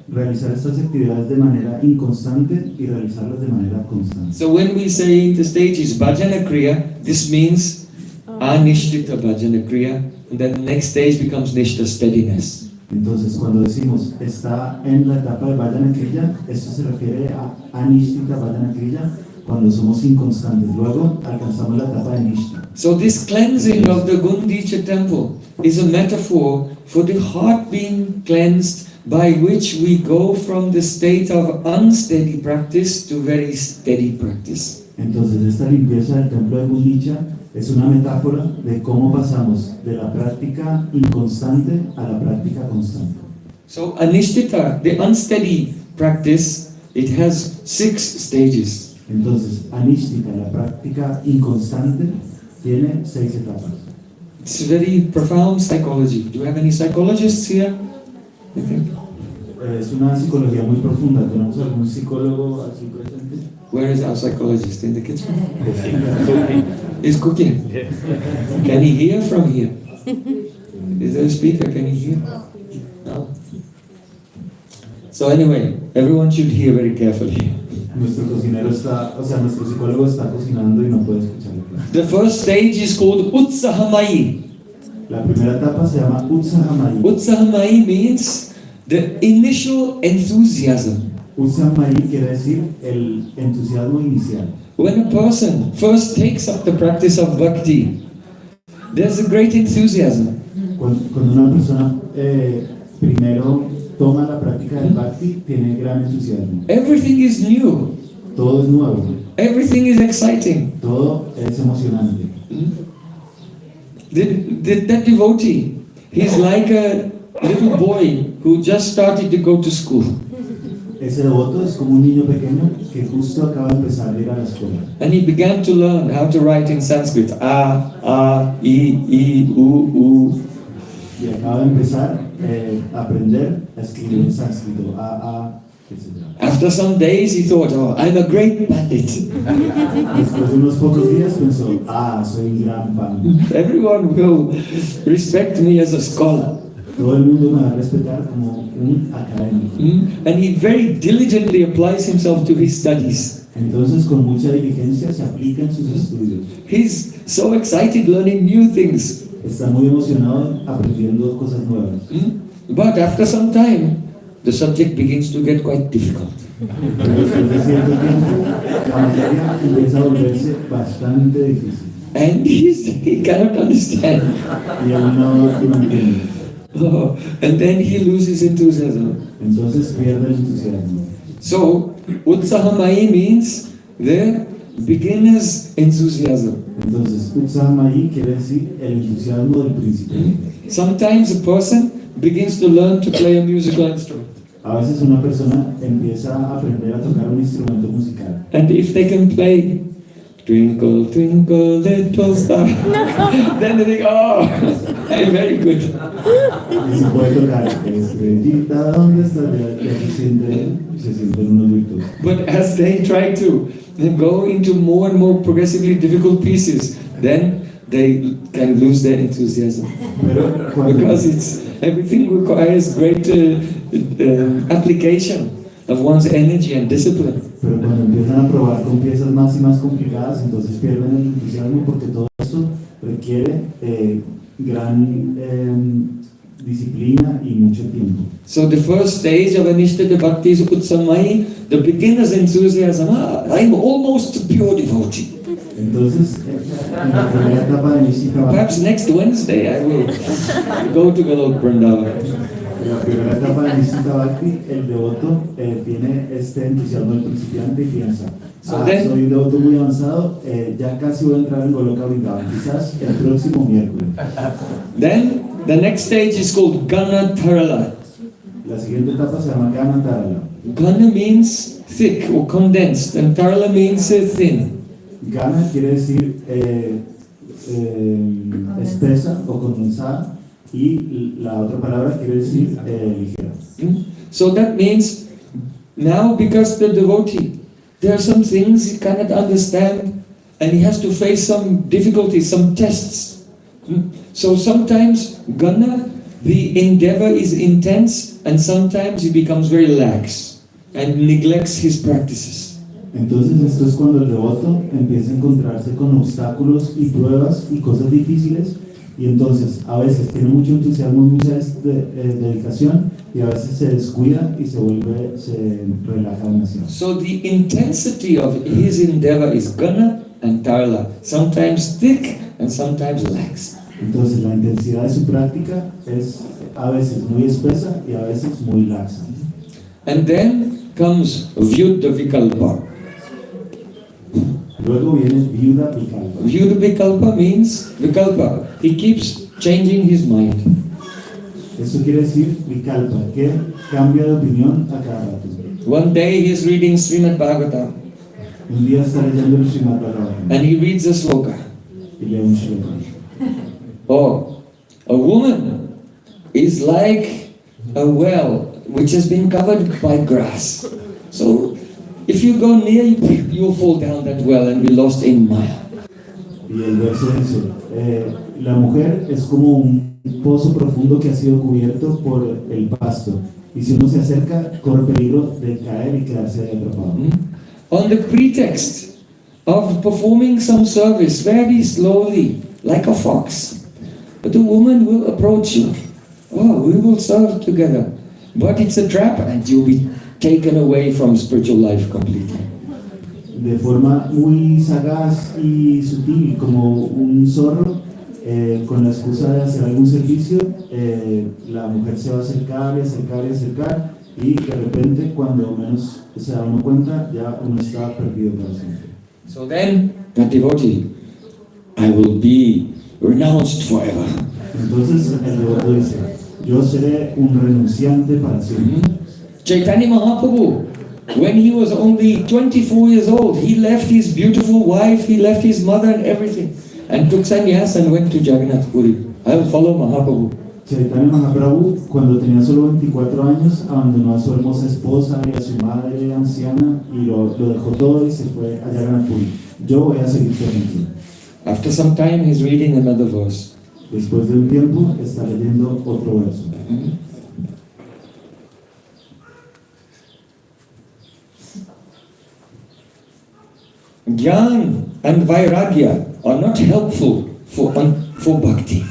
realizar estas actividades de manera inconstante y realizarlas de manera constante. So when we say the stage is bhajana kriya, this means anishtita bhajana kriya, and then the next stage becomes nishta, steadiness. Entonces, cuando decimos está en la etapa de bhajana kriya, esto se refiere a anishtita bhajana kriya, cuando somos inconstantes. Luego alcanzamos la etapa de nishta. So this cleansing of the Gundicha temple is a metaphor for the heart being cleansed, by which we go from the state of unsteady practice to very steady practice. Entonces, esta limpieza del templo de Gundicha es una metáfora de cómo pasamos de la práctica inconstante a la práctica constante. So anishtita, the unsteady practice, it has 6 stages. Entonces, anishtita, la práctica inconstante, tiene 6 etapas. It's very profound psychology. Do you have any psychologists here? I think. Es una psicología muy profunda. ¿Tenemos algún psicólogo aquí presente? Where is our psychologist? In the kitchen? He's cooking. Can he hear from here? Is there a speaker? Can he hear? No. So anyway, everyone should hear very carefully. Nuestro cocinero está, nuestro psicólogo está cocinando y no puede escucharlo. The first stage is called Utsahamai. La primera etapa se llama Utsahamai. Utsahamai means the initial enthusiasm. Utsahamai quiere decir el entusiasmo inicial. When a person first takes up the practice of bhakti, there's a great enthusiasm. Cuando una persona primero toma la práctica del bhakti, tiene gran entusiasmo. Everything is new. Todo es nuevo. Everything is exciting. Todo es emocionante. That devotee, he's like a little boy who just started to go to school. Ese devoto es como un niño pequeño que justo acaba de empezar a ir a la escuela. And he began to learn how to write in Sanskrit. A, I, U. Y acaba de empezar a aprender a escribir en sánscrito. Etc. After some days he thought, oh, I'm a great pandit. Después de unos pocos días pensó, soy un gran pandit. Everyone will respect me as a scholar. Todo el mundo me va a respetar como un académico. And he very diligently applies himself to his studies. Entonces, con mucha diligencia se aplica en sus estudios. He's so excited learning new things. Está muy emocionado aprendiendo cosas nuevas. But after some time, the subject begins to get quite difficult. Pero después de cierto tiempo, la materia empieza a volverse bastante difícil. And he cannot understand. Y él no entiende. And then he loses enthusiasm. Entonces pierde el entusiasmo. So, Utsahamai means the beginner's enthusiasm. Entonces, Utsahamai quiere decir el entusiasmo del principiante. Sometimes a person begins to learn to play a musical instrument. A veces una persona empieza a aprender a tocar un instrumento musical. And if they can play Twinkle, Twinkle, Little Star, then they think, oh, I'm very good. Y se puede tocar estrellita, ¿dónde está? Ya se sienten unos virtuosos. But as they try to go into more and more progressively difficult pieces, then they can lose their enthusiasm. Pero cuando, Because everything requires great application of one's energy and discipline. pero cuando empiezan a probar con piezas más y más complicadas, entonces pierden el entusiasmo porque todo esto requiere gran disciplina y mucho tiempo. So the first stage of Anishtha Bhakti is Utsamai, the beginner's enthusiasm. I'm almost a pure devotee. Entonces, en la primera etapa de Nishika Bhakti, Perhaps next Wednesday I will go to Golok Vrindavan. en la primera etapa de Nishika Bhakti, el devoto tiene este entusiasmo del principiante y piensa, soy un devoto muy avanzado, ya casi voy a entrar en Goloka Vrindavan, quizás el próximo miércoles. Then the next stage is called Gana Tarala. La siguiente etapa se llama Gana Tarala. Gana means thick or condensed, and Tarala means thin. Gana quiere decir espesa o condensada y la otra palabra quiere decir ligera. So that means now, because the devotee, there are some things he cannot understand, and he has to face some difficulties, some tests. So sometimes Gana, the endeavor is intense, and sometimes he becomes very lax and neglects his practices. Entonces esto es cuando el devoto empieza a encontrarse con obstáculos y pruebas y cosas difíciles y entonces a veces tiene mucho entusiasmo, mucha dedicación y a veces se descuida y se relaja demasiado. So the intensity of his endeavor is Gana and Tarla, sometimes thick and sometimes lax. Entonces la intensidad de su práctica es a veces muy espesa y a veces muy laxa. And then comes Vyuddha Vikalpa. Luego viene Vyuddha Vikalpa. Vyuddha Vikalpa means Vikalpa. He keeps changing his mind. Eso quiere decir Vikalpa, que cambia de opinión a cada rato. One day he is reading Srimad Bhagavatam Un día está leyendo el Srimad Bhagavatam and he reads a sloka. y lee un shloka. Oh, a woman is like a well which has been covered by grass. So if you go near, you'll fall down that well and be lost in Maya. Y el verso dice, la mujer es como un pozo profundo que ha sido cubierto por el pasto. Y si uno se acerca, corre peligro de caer y quedarse ahí atrapado. On the pretext of performing some service very slowly, like a fox, but the woman will approach you. Oh, we will serve together. But it's a trap and you'll be taken away from spiritual life completely. De forma muy sagaz y sutil, como un zorro, con la excusa de hacer algún servicio, la mujer se va a acercar y acercar y acercar, y de repente, cuando menos se da uno cuenta, ya uno está perdido para siempre. So then, the devotee, I will be renounced forever. Entonces el devoto dice, yo seré un renunciante para siempre. Chaitanya Mahaprabhu, when he was only 24 years old, he left his beautiful wife, he left his mother and everything, and took sannyas and went to Jagannath Puri. I will follow Mahaprabhu. Chaitanya Mahaprabhu, cuando tenía solo 24 años, abandonó a su hermosa esposa y a su madre anciana y lo dejó todo y se fue a Jagannath Puri. Yo voy a seguir su ejemplo. After some time, he's reading another verse. Después de un tiempo, está leyendo otro verso. Gyan and Vairagya are not helpful for bhakti.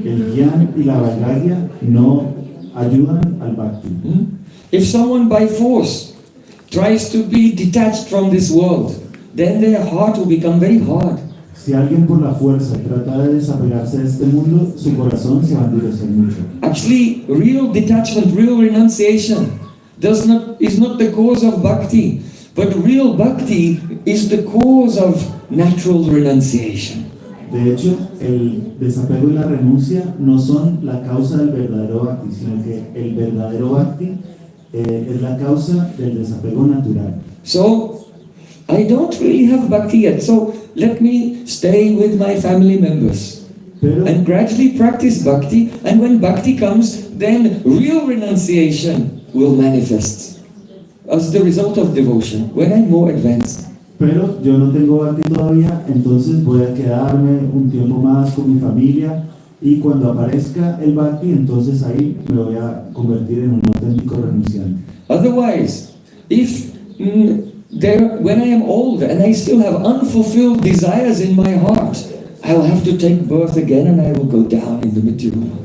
El Gyan y la Vairagya no ayudan al Bhakti. If someone by force tries to be detached from this world, then their heart will become very hard. Si alguien por la fuerza trata de desapegarse de este mundo, su corazón se va a endurecer mucho. Actually, real detachment, real renunciation, is not the cause of bhakti, but real bhakti is the cause of natural renunciation. De hecho, el desapego y la renuncia no son la causa del verdadero bhakti, sino que el verdadero bhakti es la causa del desapego natural. So, I don't really have bhakti yet, so let me stay with my family members Pero, and gradually practice bhakti, and when bhakti comes, then real renunciation will manifest as the result of devotion, when I'm more advanced. pero yo no tengo bhakti todavía, entonces voy a quedarme un tiempo más con mi familia y cuando aparezca el bhakti, entonces ahí me voy a convertir en un auténtico renunciante. Otherwise, if when I am old and I still have unfulfilled desires in my heart, I will have to take birth again and I will go down in the material world.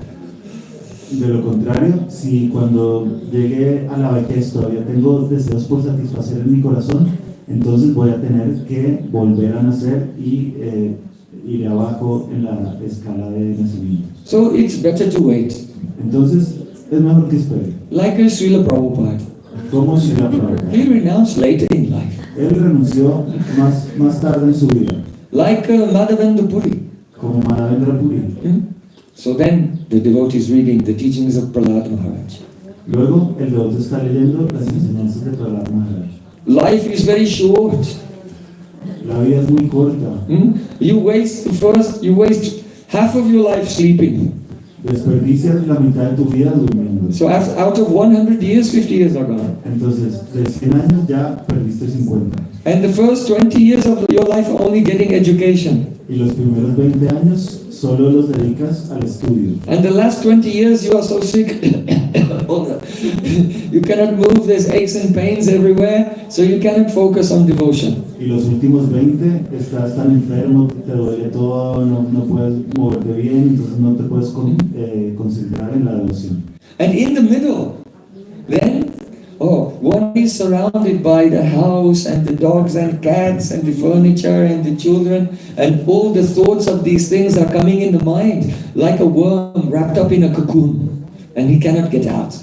De lo contrario, si cuando llegue a la vejez todavía tengo deseos por satisfacer en mi corazón, entonces voy a tener que volver a nacer y ir abajo en la escala de nacimiento. So it's better to wait. Entonces es mejor que espere. Like a Srila Prabhupada, Como Srila Prabhupada. he renounced later in life. Él renunció más tarde en su vida, Like Madhavendra Puri. como Madhavendra Puri. So then the devotee is reading the teachings of Prahlad Maharaj. Luego el devoto está leyendo las enseñanzas de Prahlad Maharaj. Life is very short. La vida es muy corta. You waste half of your life sleeping. Desperdicias la mitad de tu vida durmiendo. So out of 100 years, 50 years are gone. Entonces, de 100 años ya perdiste 50. And the first 20 years of your life are only getting education. Y los primeros 20 años solo los dedicas al estudio. And the last 20 years you are so sick, you cannot move, there's aches and pains everywhere, so you cannot focus on devotion. Y los últimos 20 estás tan enfermo, te duele todo, no puedes moverte bien, entonces no te puedes concentrar en la devoción. And in the middle, then, one is surrounded by the house and the dogs and cats and the furniture and the children, and all the thoughts of these things are coming in the mind like a worm wrapped up in a cocoon, and he cannot get out.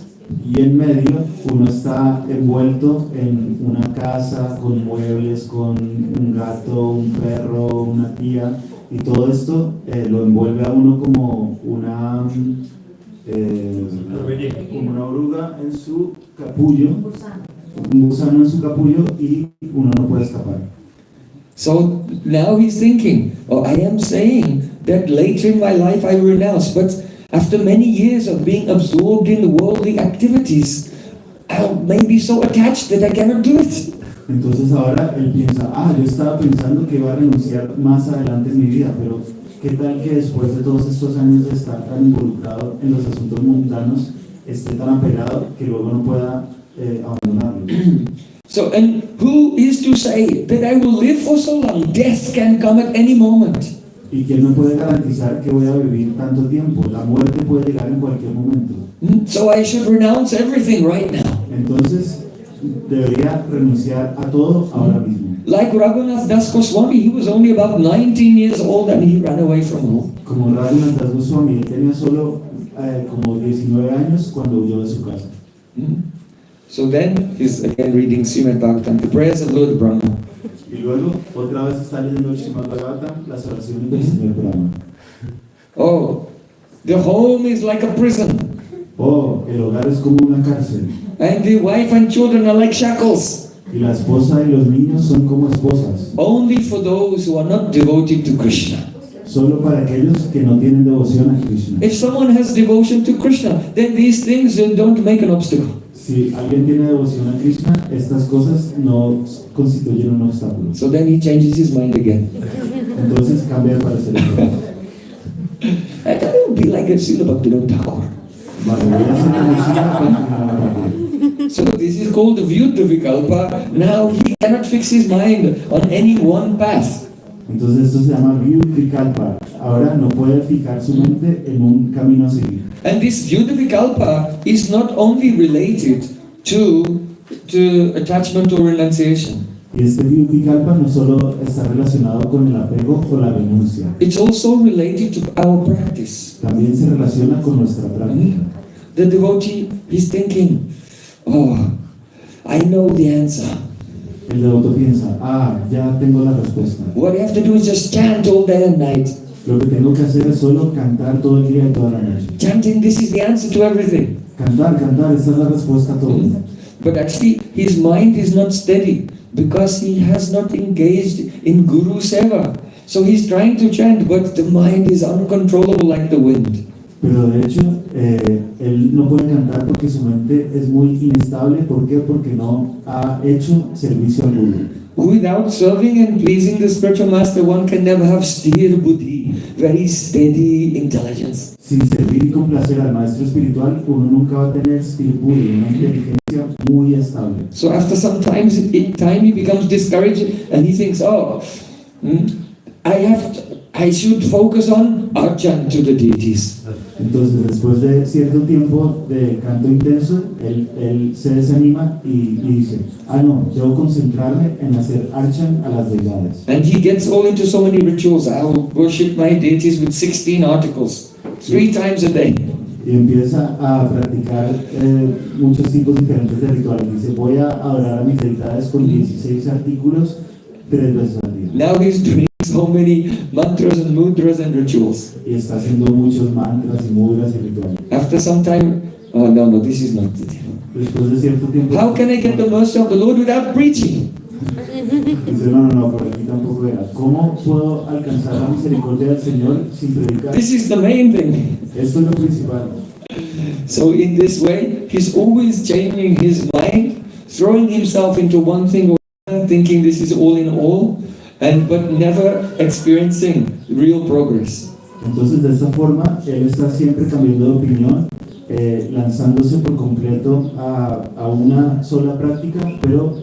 Y en medio uno está envuelto en una casa con muebles, con un gato, un perro, una tía, y todo esto lo envuelve a uno como una oruga en su capullo, un gusano en su capullo, y uno no puede escapar. So now he's thinking, I am saying that later in my life I renounce, but after many years of being absorbed in the worldly activities, I may be so attached that I cannot do it. Entonces ahora él piensa, yo estaba pensando que iba a renunciar más adelante en mi vida, pero ¿qué tal que después de todos estos años de estar tan involucrado en los asuntos mundanos, esté tan apegado que luego no pueda abandonarlo? So, and who is to say that I will live for so long? Death can come at any moment. ¿Y quién me puede garantizar que voy a vivir tanto tiempo? La muerte puede llegar en cualquier momento. So I should renounce everything right now. Entonces debería renunciar a todo ahora mismo. Like Raghunath Das Goswami, he was only about 19 years old and he ran away from home. Como Raghunath Das Goswami, él tenía solo como 19 años cuando huyó de su casa. So then he's again reading Srimad Bhagavatam, the prayers of Lord Brahma. Y luego otra vez está leyendo el Srimad Bhagavatam, las oraciones del Señor Brahma. The home is like a prison. El hogar es como una cárcel. And the wife and children are like shackles. Y la esposa y los niños son como esposas. Only for those who are not devoted to Krishna. Solo para aquellos que no tienen devoción a Krishna. If someone has devotion to Krishna, then these things don't make an obstacle. Si alguien tiene devoción a Krishna, estas cosas no constituyen un obstáculo. So then he changes his mind again. Entonces cambia de parecer. I can't be like a Srila Bhaktivinoda Thakur. So this is called the Vyuddha Vikalpa. Now he cannot fix his mind on any one path. Entonces esto se llama Vyuddha Vikalpa. Ahora no puede fijar su mente en un camino a seguir. And this Vyuddha Vikalpa is not only related to attachment or renunciation. Y este Vyuddha Vikalpa no solo está relacionado con el apego o la renuncia. It's also related to our practice. También se relaciona con nuestra práctica. The devotee is thinking, I know the answer. El devoto piensa, ya tengo la respuesta. What I have to do is just chant all day and night. Lo que tengo que hacer es solo cantar todo el día y toda la noche. Chanting, this is the answer to everything. Cantar, esa es la respuesta a todo. But actually, his mind is not steady because he has not engaged in Guru Seva. So he's trying to chant, but the mind is uncontrollable like the wind. Pero de hecho, él no puede cantar porque su mente es muy inestable. ¿Por qué? Porque no ha hecho servicio al Guru. Without serving and pleasing the spiritual master, one can never have sthir buddhi, very steady intelligence. Sin servir y complacer al maestro espiritual, uno nunca va a tener sthir buddhi, una inteligencia muy estable. So after some time he becomes discouraged and he thinks, I should focus on archan to the deities. Entonces, después de cierto tiempo de canto intenso, él se desanima y dice, no, debo concentrarme en hacer archan a las deidades. And he gets all into so many rituals. I will worship my deities with 16 articles, 3 times a day. Y empieza a practicar muchos tipos diferentes de rituales. Dice, voy a adorar a mis deidades con 16 artículos 3 veces al día. Now he's doing so many mantras and mudras and rituals. Y está haciendo muchos mantras y mudras y rituales. After some time, no, this is not the thing. Después de cierto tiempo, How can I get the mercy of the Lord without preaching? dice, no, por aquí tampoco era. ¿Cómo puedo alcanzar la misericordia del Señor sin predicar? This is the main thing. Esto es lo principal. So in this way, he's always changing his mind, throwing himself into one thing or another, thinking this is all in all, but never experiencing real progress. Entonces, de esta forma, él está siempre cambiando de opinión, lanzándose por completo a una sola práctica, pero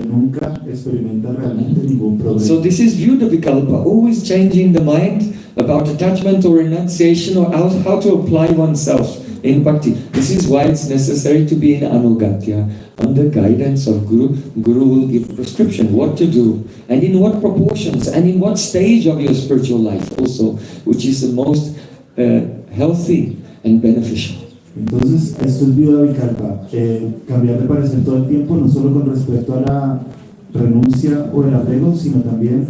nunca experimenta realmente ningún progreso. So this is Vyuda Vikalpa, always changing the mind about attachment or renunciation or how to apply oneself in bhakti. This is why it's necessary to be in Anugatya. Under guidance of Guru, Guru will give prescription what to do and in what proportions and in what stage of your spiritual life also, which is the most healthy and beneficial. Entonces, esto es Vyuda Vikalpa, cambiar de parecer todo el tiempo, no solo con respecto a la renuncia o el apego, sino también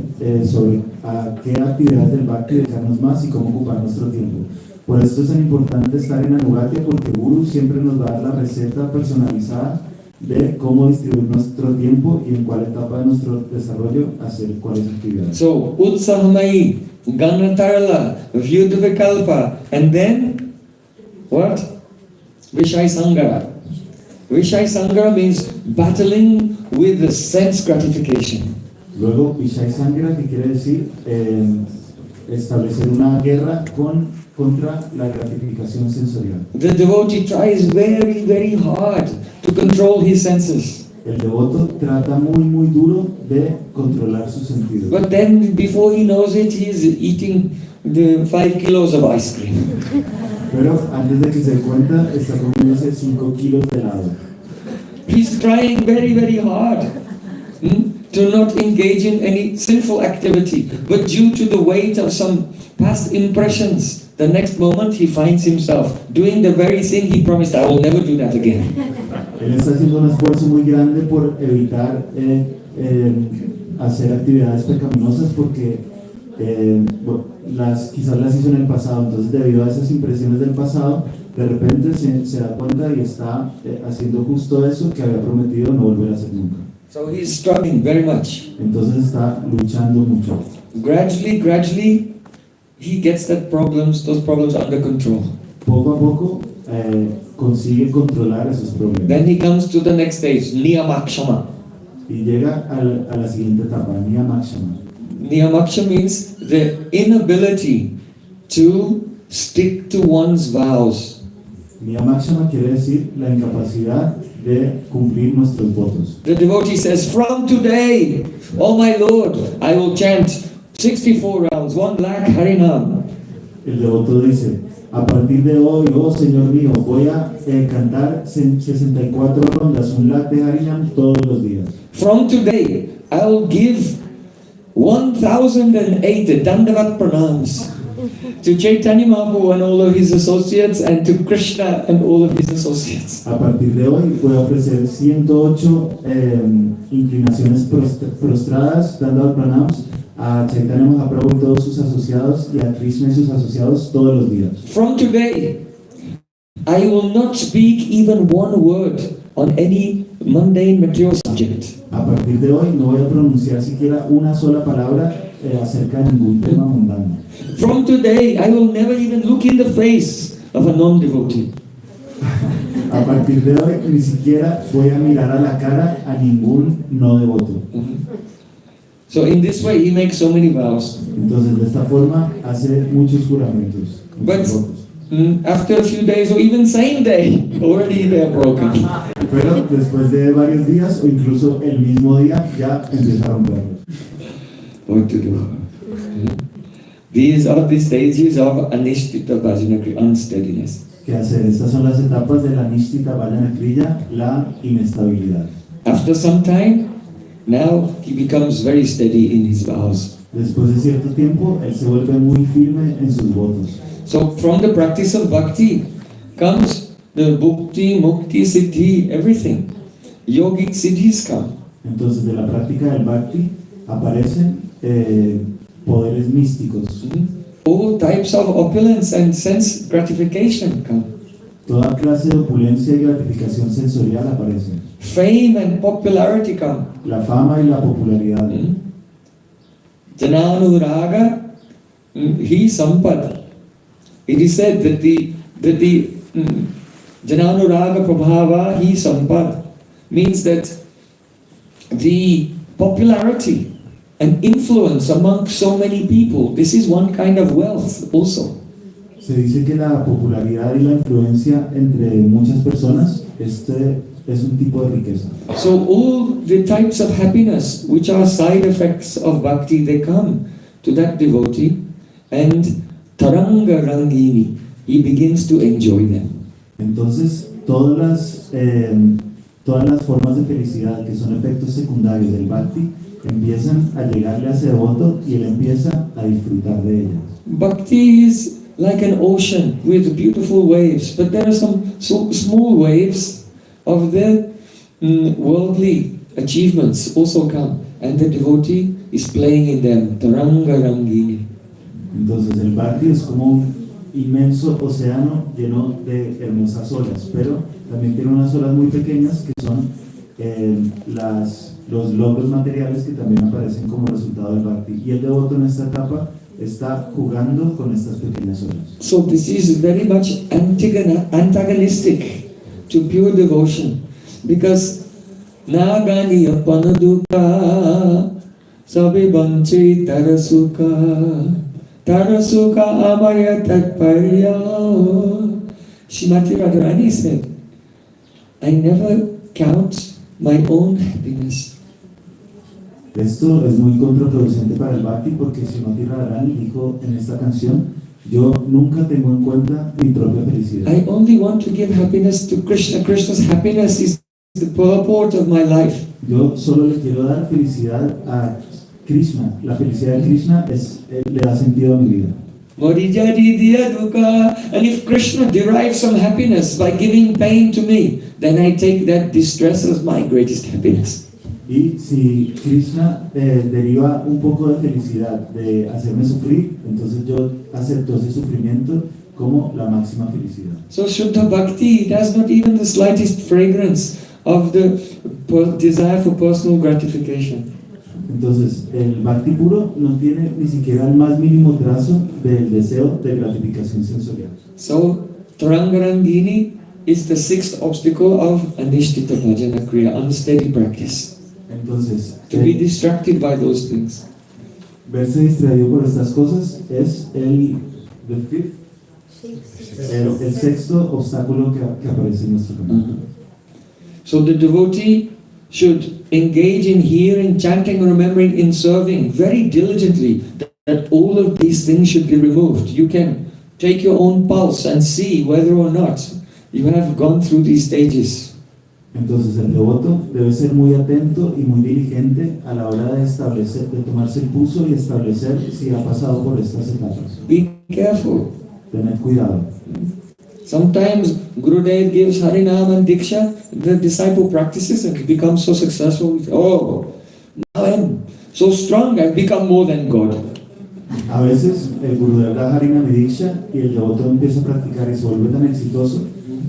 sobre a qué actividades del bhakti dedicarnos más y cómo ocupar nuestro tiempo. Por esto es tan importante estar en Anugatya, porque Guru siempre nos va a dar la receta personalizada de cómo distribuir nuestro tiempo y en cuál etapa de nuestro desarrollo hacer cuáles actividades. So, Utsahamai, Ganatarla, Vyuda Vikalpa, and then what? Vishai Sangara. Vishai Sangara means battling with the sense gratification. Luego, Vishai Sangra, que quiere decir establecer una guerra contra la gratificación sensorial. The devotee tries very, very hard to control his senses. El devoto trata muy duro de controlar sus sentidos. But then, before he knows it, he is eating the 5 kilos of ice cream. Pero antes de que se dé cuenta, está comiéndose 5 kilos de helado. He's trying very, very hard to not engage in any sinful activity. But due to the weight of some past impressions, the next moment he finds himself doing the very thing he promised, I will never do that again. Él está haciendo un esfuerzo muy grande por evitar hacer actividades pecaminosas porque quizás las hizo en el pasado. Entonces, debido a esas impresiones del pasado, de repente se da cuenta y está haciendo justo eso que había prometido no volver a hacer nunca. So he's struggling very much. Entonces está luchando mucho. Gradually, he gets those problems under control. Poco a poco consigue controlar esos problemas. Then he comes to the next stage, Niyamakshama. Y llega a la siguiente etapa, Niyamakshama. Niyamakshama means the inability to stick to one's vows. Niyamakshama quiere decir la incapacidad de cumplir nuestros votos. The devotee says, from today, oh my Lord, I will chant 64 rounds, 1 lakh Harinam. El devoto dice, a partir de hoy, oh Señor mío, voy a cantar 64 rondas, 1 lakh de Harinam todos los días. From today, I'll give 1008 Dandavat Pranams. to Chaitanya Mahaprabhu and all of his associates, and to Krishna and all of his associates. A partir de hoy voy a ofrecer 108 inclinaciones prostradas, dando pranams a Chaitanya Mahaprabhu y todos sus asociados, y a Krishna y sus asociados todos los días. From today, I will not speak even one word on any mundane material subject. A partir de hoy no voy a pronunciar siquiera una sola palabra acerca de ningún tema mundano. From today, I will never even look in the face of a non-devotee. A partir de hoy ni siquiera voy a mirar a la cara a ningún no devoto. So in this way, he makes so many vows. Entonces de esta forma hace muchos juramentos. But after a few days, or even same day, already they are broken. Pero después de varios días o incluso el mismo día ya empieza a romperlos. What to do? These are the stages of anishtita bhajana kriya, unsteadiness. ¿Qué hacer? Estas son las etapas de la Nishtita Bhajana Kriya, la inestabilidad. After some time, now he becomes very steady in his vows. Después de cierto tiempo, él se vuelve muy firme en sus votos. So from the practice of bhakti comes the bhukti, mukti, siddhi, everything. Yogic siddhis come. Entonces de la práctica del Bhakti aparecen poderes místicos. All types of opulence and sense gratification come. Toda clase de opulencia y gratificación sensorial aparecen. Fame and popularity come. La fama y la popularidad. Jananuraga, he sampad. It is said that the Jananuraga prabhava he sampad means that the popularity and influence among so many people, this is one kind of wealth also. Se dice que la popularidad y la influencia entre muchas personas, este es un tipo de riqueza. So all the types of happiness which are side effects of bhakti, they come to that devotee, and taranga rangini, he begins to enjoy them. Entonces, todas las formas de felicidad que son efectos secundarios del Bhakti empiezan a llegarle a ese devoto y él empieza a disfrutar de ellas. Bhakti is like an ocean with beautiful waves, but there are some small waves of the worldly achievements also come, and the devotee is playing in them, taranga rangini. Entonces el Bhakti es como un inmenso océano lleno de hermosas olas, pero también tiene unas olas muy pequeñas que son los logros materiales que también aparecen como resultado del Bhakti. Y el devoto en esta etapa está jugando con estas pequeñas olas. So this is very much antagonistic to pure devotion, because nagani apanaduka sabe banche tarasuka amaya tatparya. Shrimati Radharani said, I never count my own happiness. Esto es muy contraproducente para el Bhakti porque Srimati Radharani dijo en esta canción, yo nunca tengo en cuenta mi propia felicidad. I only want to give happiness to Krishna. Krishna's happiness is the purport of my life. Yo solo le quiero dar felicidad a Krishna. La felicidad de Krishna le da sentido a mi vida. And if Krishna derives some happiness by giving pain to me, then I take that distress as my greatest happiness. Y si Krishna deriva un poco de felicidad de hacerme sufrir, entonces yo acepto ese sufrimiento como la máxima felicidad. So Shuddha Bhakti, it has not even the slightest fragrance of the desire for personal gratification. Entonces, el Bhakti puro no tiene ni siquiera el más mínimo trazo del deseo de gratificación sensorial. So, Tarangarangini is the sixth obstacle of Anishtita Bhajana Kriya, unsteady practice. Entonces, To be distracted by those things. verse distraído por estas cosas es el sexto obstáculo que aparece en nuestro camino. So the devotee should engage in hearing, chanting, remembering, in serving very diligently, that all of these things should be removed. You can take your own pulse and see whether or not you have gone through these stages. Entonces el devoto debe ser muy atento y muy diligente a la hora de establecer, de tomarse el pulso y establecer si ha pasado por estas etapas. Be careful. Tened cuidado. Sometimes Gurudev gives Harinam and Diksha, the disciple practices and becomes so successful. Oh, now I'm so strong, I've become more than God. A veces el Gurudev da Harinam y Diksha y el devoto empieza a practicar y se vuelve tan exitoso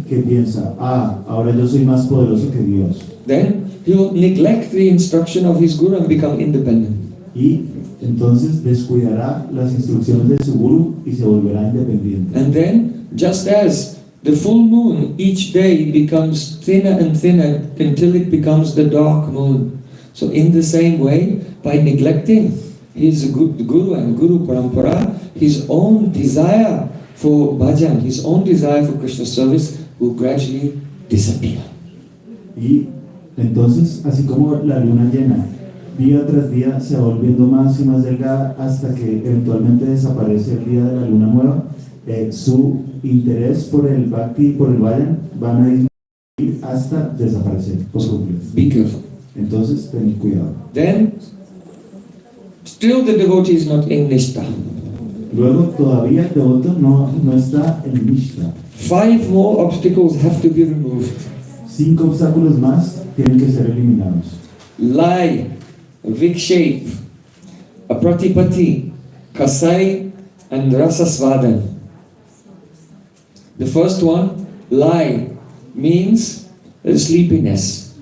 que piensa, ahora yo soy más poderoso que Dios. Then he will neglect the instruction of his Guru and become independent. Y entonces descuidará las instrucciones de su Guru y se volverá independiente. And then, just as the full moon each day becomes thinner and thinner until it becomes the dark moon. So in the same way, by neglecting his Guru and Guru Parampara, his own desire for bhajan, his own desire for Krishna service will gradually disappear. Y entonces, así como la luna llena, día tras día se va volviendo más y más delgada hasta que eventualmente desaparece el día de la luna nueva, su interés por el bhakti, por el bhajan, van a disminuir hasta desaparecer por completo. Be careful. Entonces, tened cuidado. Then, still the devotee is not in Nishtha. Luego, todavía el devoto no está en Nishta. 5 more obstacles have to be removed. 5 obstáculos más tienen que ser eliminados. Lie, vikshape, apratipati, kasai, and rasasvadan. The first one, lie, means sleepiness.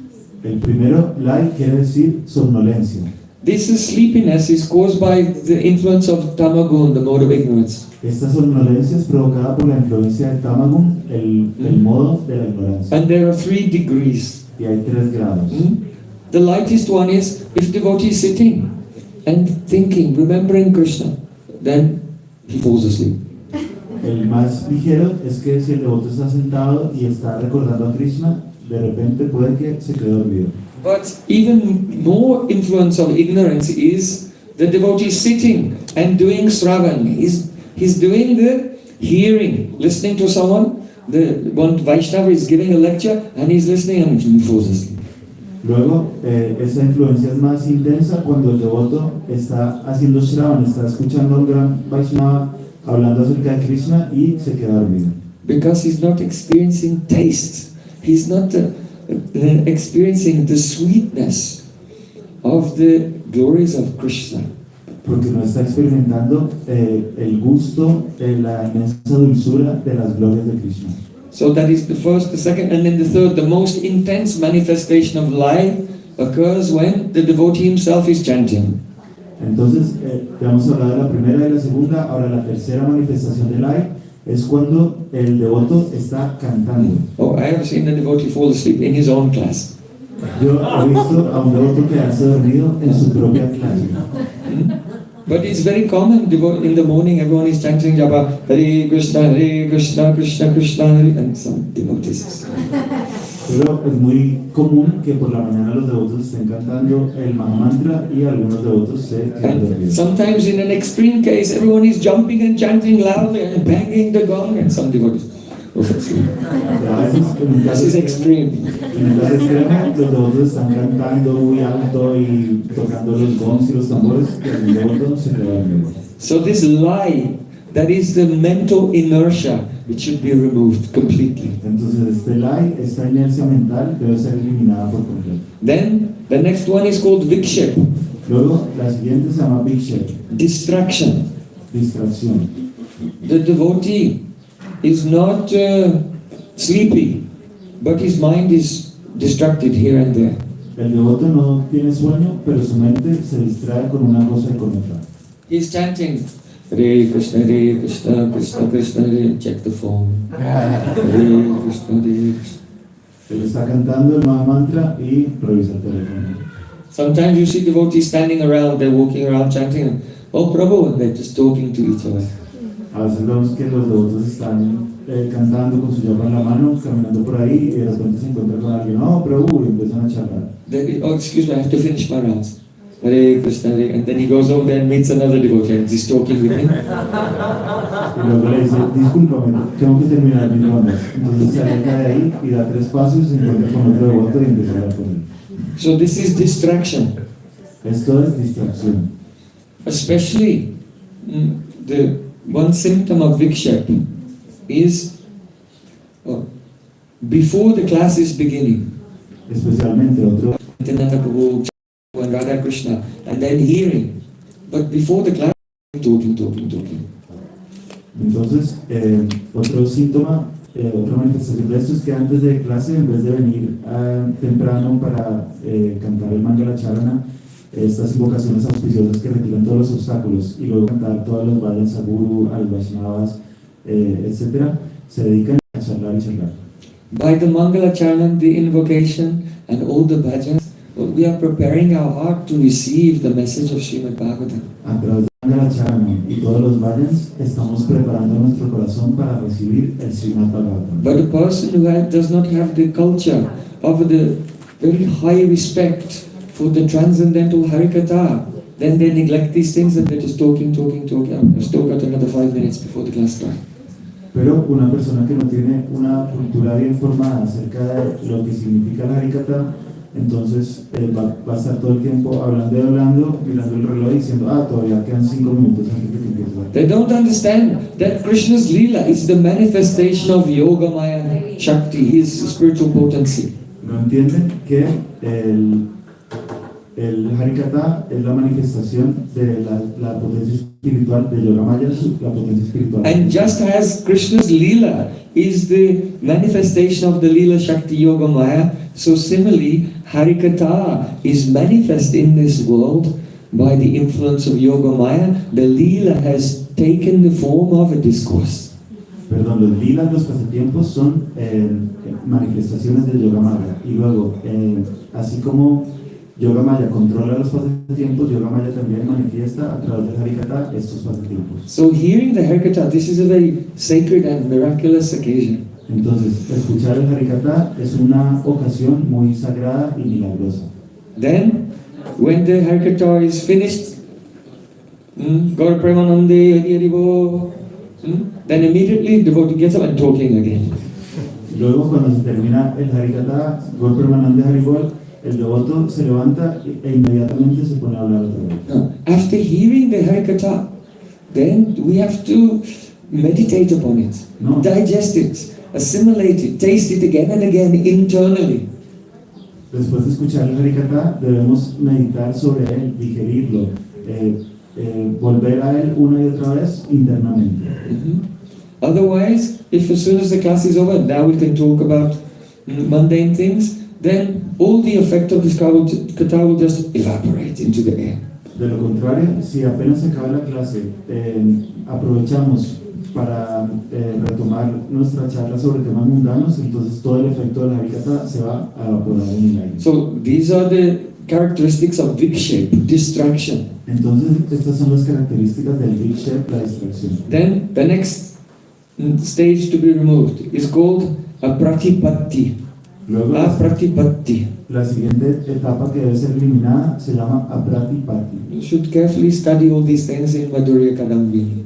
El primero, lai, quiere decir somnolencia. This sleepiness is caused by the influence of tamagun, the mode of ignorance. Esta somnolencia es provocada por la influencia del tamagun, el modo de la ignorancia. And there are 3 degrees. Y hay 3 grados. The lightest one is if devotee is sitting and thinking, remembering Krishna, then he falls asleep. El más ligero es que si el devoto está sentado y está recordando a Krishna, de repente puede que se quede dormido. But even more influence of ignorance is the devotee sitting and doing Sravan. He's doing the hearing, listening to someone. The one Vaishnava is giving a lecture and he's listening and he falls asleep. Luego, esa influencia es más intensa cuando el devoto está haciendo Shravan, está escuchando a un gran Vaishnava hablando acerca de Krishna y se queda dormido. Because he's not experiencing taste. He's not experiencing the sweetness of the glories of Krishna. Porque no está experimentando el gusto, la inmensa dulzura de las glorias de Krishna. So that is the first, the second, and then the third. The most intense manifestation of life occurs when the devotee himself is chanting. Entonces, ya hemos hablado de la primera y la segunda. Ahora la tercera manifestación del ay es cuando el devoto está cantando. Oh, I have seen a devotee fall asleep in his own class. Yo he visto a un devoto quedarse dormido en su propia clase. But it's very common. In the morning, everyone is chanting Japa, Hare Krishna, Krishna Krishna, Hare, and some devotees. Pero es muy común que por la mañana los devotos estén cantando el Mahamantra y algunos devotos se queden And dormidos. sometimes, in an extreme case, everyone is jumping and chanting loudly and banging the gong, and some devotees fall asleep. A veces, en un This caso is extreme. En el caso extremo, los devotos están cantando muy alto y tocando los gongs y los tambores, pero el devoto se queda dormido. So this lie, that is the mental inertia, it should be removed completely. Entonces este lai, esta inercia mental debe ser eliminada por completo. Then the next one is called vikshep, Luego, la siguiente se llama Vikshep, distraction. distracción. The devotee is not sleepy, but his mind is distracted here and there. El devoto no tiene sueño, pero su mente se distrae con una cosa y con otra. He's chanting Hare Krishna, Krishna Krishna, Hare, check the phone. Hare Krishna, Hare Krishna. Él está cantando el Mahamantra y revisa el teléfono. Sometimes you see devotees standing around, they're walking around chanting, oh Prabhu, and they're just talking to each other. A veces vemos que los devotos están cantando con su llama en la mano, caminando por ahí y de repente se encuentran con alguien, oh Prabhu, y empiezan a charlar. Oh, excuse me, I have to finish my rounds. Hare Krishna, Hare, and then he goes over there and meets another devotee and he's talking with him. Y luego le dice, discúlpame, tengo que terminar mis rondas. Entonces se aleja de ahí y da 3 pasos y se encuentra con otro devoto y empieza a hablar con él. So this is distraction. Esto es distracción. Especially the one symptom of vikshep is before the class is beginning. Especialmente otro, Nityananda Prabhu and Radha Krishna, and then hearing. But before the class, talking. entonces, otro síntoma, otra manifestación de esto es que antes de clase, en vez de venir temprano para cantar el Mangala Charana, estas invocaciones auspiciosas que retiran todos los obstáculos y luego cantar todos los vayas a Guru, a los Vaishnavas, etc., se dedican a charlar y charlar. By the Mangala Charanam, the invocation, and all the bhajans, we are preparing our heart to receive the message of Srimad Bhagavatam. A través de Mangala Charana y todos los vayas, estamos preparando nuestro corazón para recibir el Srimad Bhagavatam. But a person who does not have the culture of the very high respect for the transcendental Harikatha, then they neglect these things and they're just talking. I've still got another 5 minutes before the class starts. Pero una persona que no tiene una cultura bien formada acerca de lo que significa la Harikatha, entonces va a estar todo el tiempo hablando, mirando el reloj y diciendo, todavía quedan 5 minutos antes de que empiece la. They don't understand that Krishna's Leela is the manifestation of Yogamaya Shakti, his spiritual potency. No entienden que el Harikatha es la manifestación de la potencia espiritual de Yogamaya, la potencia espiritual. And just as Krishna's Leela is the manifestation of the Leela Shakti Yogamaya, so similarly Harikatha is manifest in this world by the influence of Yogamaya. The Leela has taken the form of a discourse. Perdón, los lilas, los pasatiempos son manifestaciones de Yogamaya. Y luego, así como Yogamaya controla los pasatiempos, Yogamaya también manifiesta a través del Harikatha estos pasatiempos. So hearing the Harikatha, this is a very sacred and miraculous occasion. Entonces, escuchar el Harikatha es una ocasión muy sagrada y milagrosa. Then, when the Harikatha is finished, Gaur Premanande, Hari Hari Bo, then immediately the devotee gets up and talking again. Luego, cuando se termina el Harikatha, Gaur Premanande Haribol, el devoto se levanta e inmediatamente se pone a hablar otra vez. After hearing the Harikatha, then we have to meditate upon it, digest it, assimilate it, taste it again and again internally. Después de escuchar el Harikatha, debemos meditar sobre él, digerirlo, volver a él una y otra vez internamente. Otherwise, if as soon as the class is over, now we can talk about mundane things, then all the effect of this katha will just evaporate into the air. De lo contrario, si apenas se acaba la clase, aprovechamos para retomar nuestra charla sobre temas mundanos, entonces todo el efecto de la Harikatha se va a evaporar en el aire. So these are the characteristics of vikshepa, distraction. Entonces estas son las características del vikshep, la distracción. Then the next stage to be removed is called apratipatti. Luego Apratipatti. la siguiente etapa que debe ser eliminada se llama apratipatti. You should carefully study all these things in Madhurya Kadambini.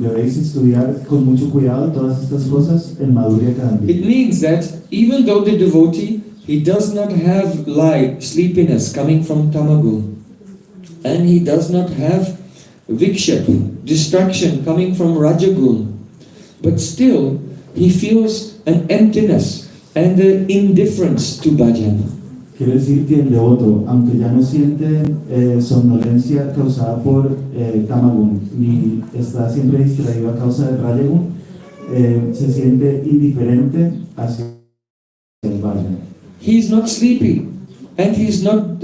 Debéis estudiar con mucho cuidado todas estas cosas en Madhurya Kadambini. It means that even though the devotee, he does not have sleepiness coming from tamagun, and he does not have vikshep, distraction coming from rajagun, but still he feels an emptiness and an indifference to bhajan. Quiere decir que el devoto, aunque ya no siente somnolencia causada por tamagun, ni está siempre distraído a causa del rajagun, se siente indiferente hacia el bhajan. He is not sleepy and he is not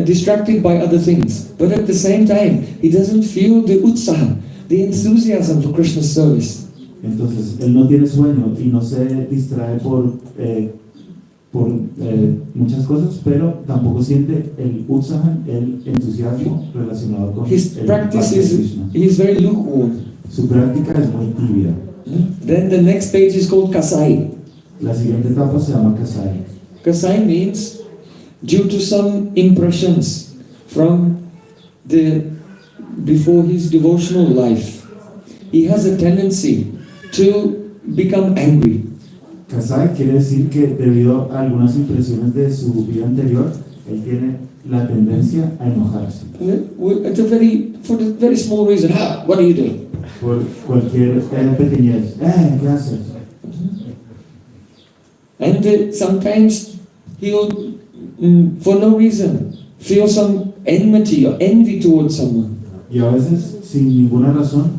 distracted by other things, but at the same time he doesn't feel the utsaha, the enthusiasm for Krishna's service. Entonces, él no tiene sueño y no se distrae por muchas cosas, pero tampoco siente el utsaha, el entusiasmo relacionado con His el practice Bhakti de is, Krishna. he is very lukewarm. Su práctica es muy tibia. Then the next stage is called kasai. La siguiente etapa se llama kasai. Kasai means due to some impressions from before his devotional life, he has a tendency to become angry. Kasai quiere decir que debido a algunas impresiones de su vida anterior, él tiene la tendencia a enojarse. For a very small reason. What are you doing? Por cualquier pequeñez. ¿Qué haces? And sometimes he'll, for no reason, feel some enmity or envy towards someone. Y a veces, sin ninguna razón,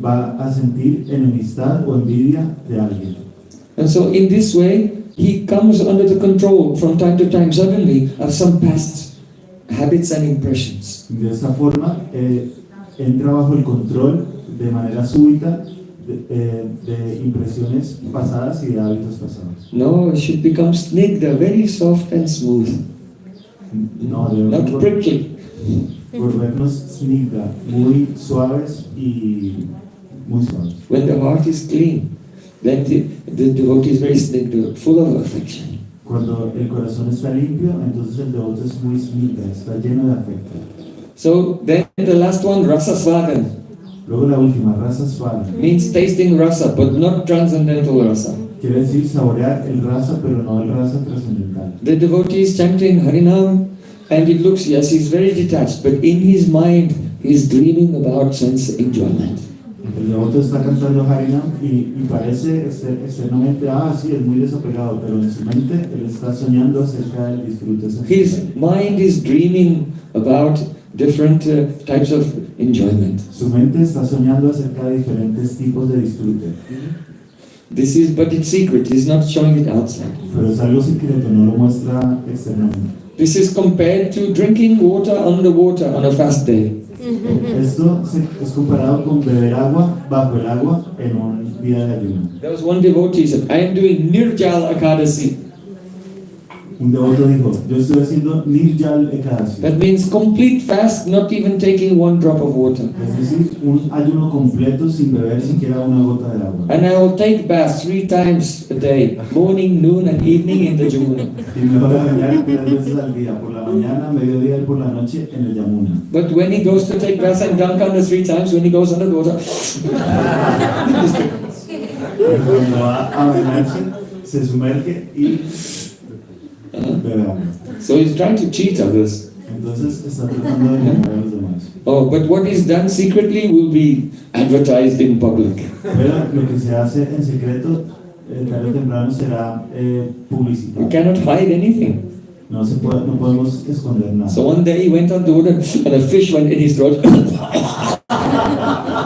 va a sentir enemistad o envidia de alguien. And so in this way, he comes under the control from time to time, suddenly, of some past habits and impressions. De esta forma, entra bajo el control de manera súbita de impresiones pasadas y de hábitos pasados. No, it should become snigdha, very soft and smooth. No, Not debemos prickly. volvernos snigdha, muy suaves y muy suaves. When the heart is clean, then the devotee is very snigdha, full of affection. Cuando el corazón está limpio, entonces el devoto es muy snigdha, está lleno de afecto. So then the last one, rasa swadan, Luego la última, rasa swada, means tasting rasa, but not transcendental rasa. quiere decir saborear el rasa, pero no el rasa trascendental. The devotee is chanting Harinam, and it looks, yes, he's very detached, but in his mind, he's dreaming about sense enjoyment. El devoto está cantando Harinam y parece externamente, sí, es muy desapegado, pero en su mente él está soñando acerca del disfrute His sensorial. mind is dreaming about different types of enjoyment. Su mente está soñando acerca de diferentes tipos de disfrute, But it's secret, he's not showing it outside. pero es algo secreto, no lo muestra externamente. This is compared to drinking water underwater on a fast day. Esto es comparado con beber agua bajo el agua en un día de ayuno. There was one devotee said, I am doing Nirjal Ekadasi. Un devoto dijo, yo estoy haciendo Nirjal Ekadasi, That means complete fast, not even taking one drop of water. es decir, un ayuno completo sin beber siquiera una gota de agua. And I will take baths 3 times a day, morning, noon and evening in the Jamuna. Y me voy a bañar 3 veces al día, por la mañana, mediodía y por la noche en el Yamuna. But when he goes to take baths and dunk under 3 times, when he goes under the water, Pero cuando va a bañarse, se sumerge y bebe agua. so he's trying to cheat others. Entonces está tratando de engañar a los demás. Oh, but what is done secretly will be advertised in public. Pero lo que se hace en secreto, tarde o temprano será We publicitado. cannot hide anything. No podemos esconder nada. So one day he went underwater and a fish went in his throat.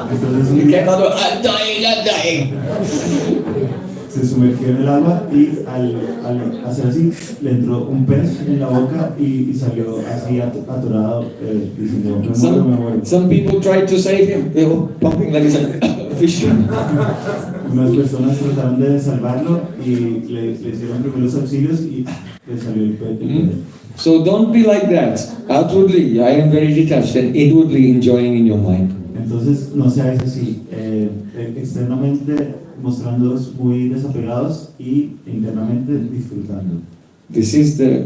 Entonces un He came día out, I'm dying. se sumergió en el agua y al hacer así le entró un pez en la boca y salió así atorado diciendo me muero. Some people tried to save him. They were pumping like a fish. Unas personas trataron de salvarlo y le hicieron primeros auxilios y le salió el pez. So don't be like that. Outwardly, I am very detached, and inwardly enjoying in your mind. Entonces no seáis así, externamente mostrándoos muy desapegados y internamente disfrutando. This is the,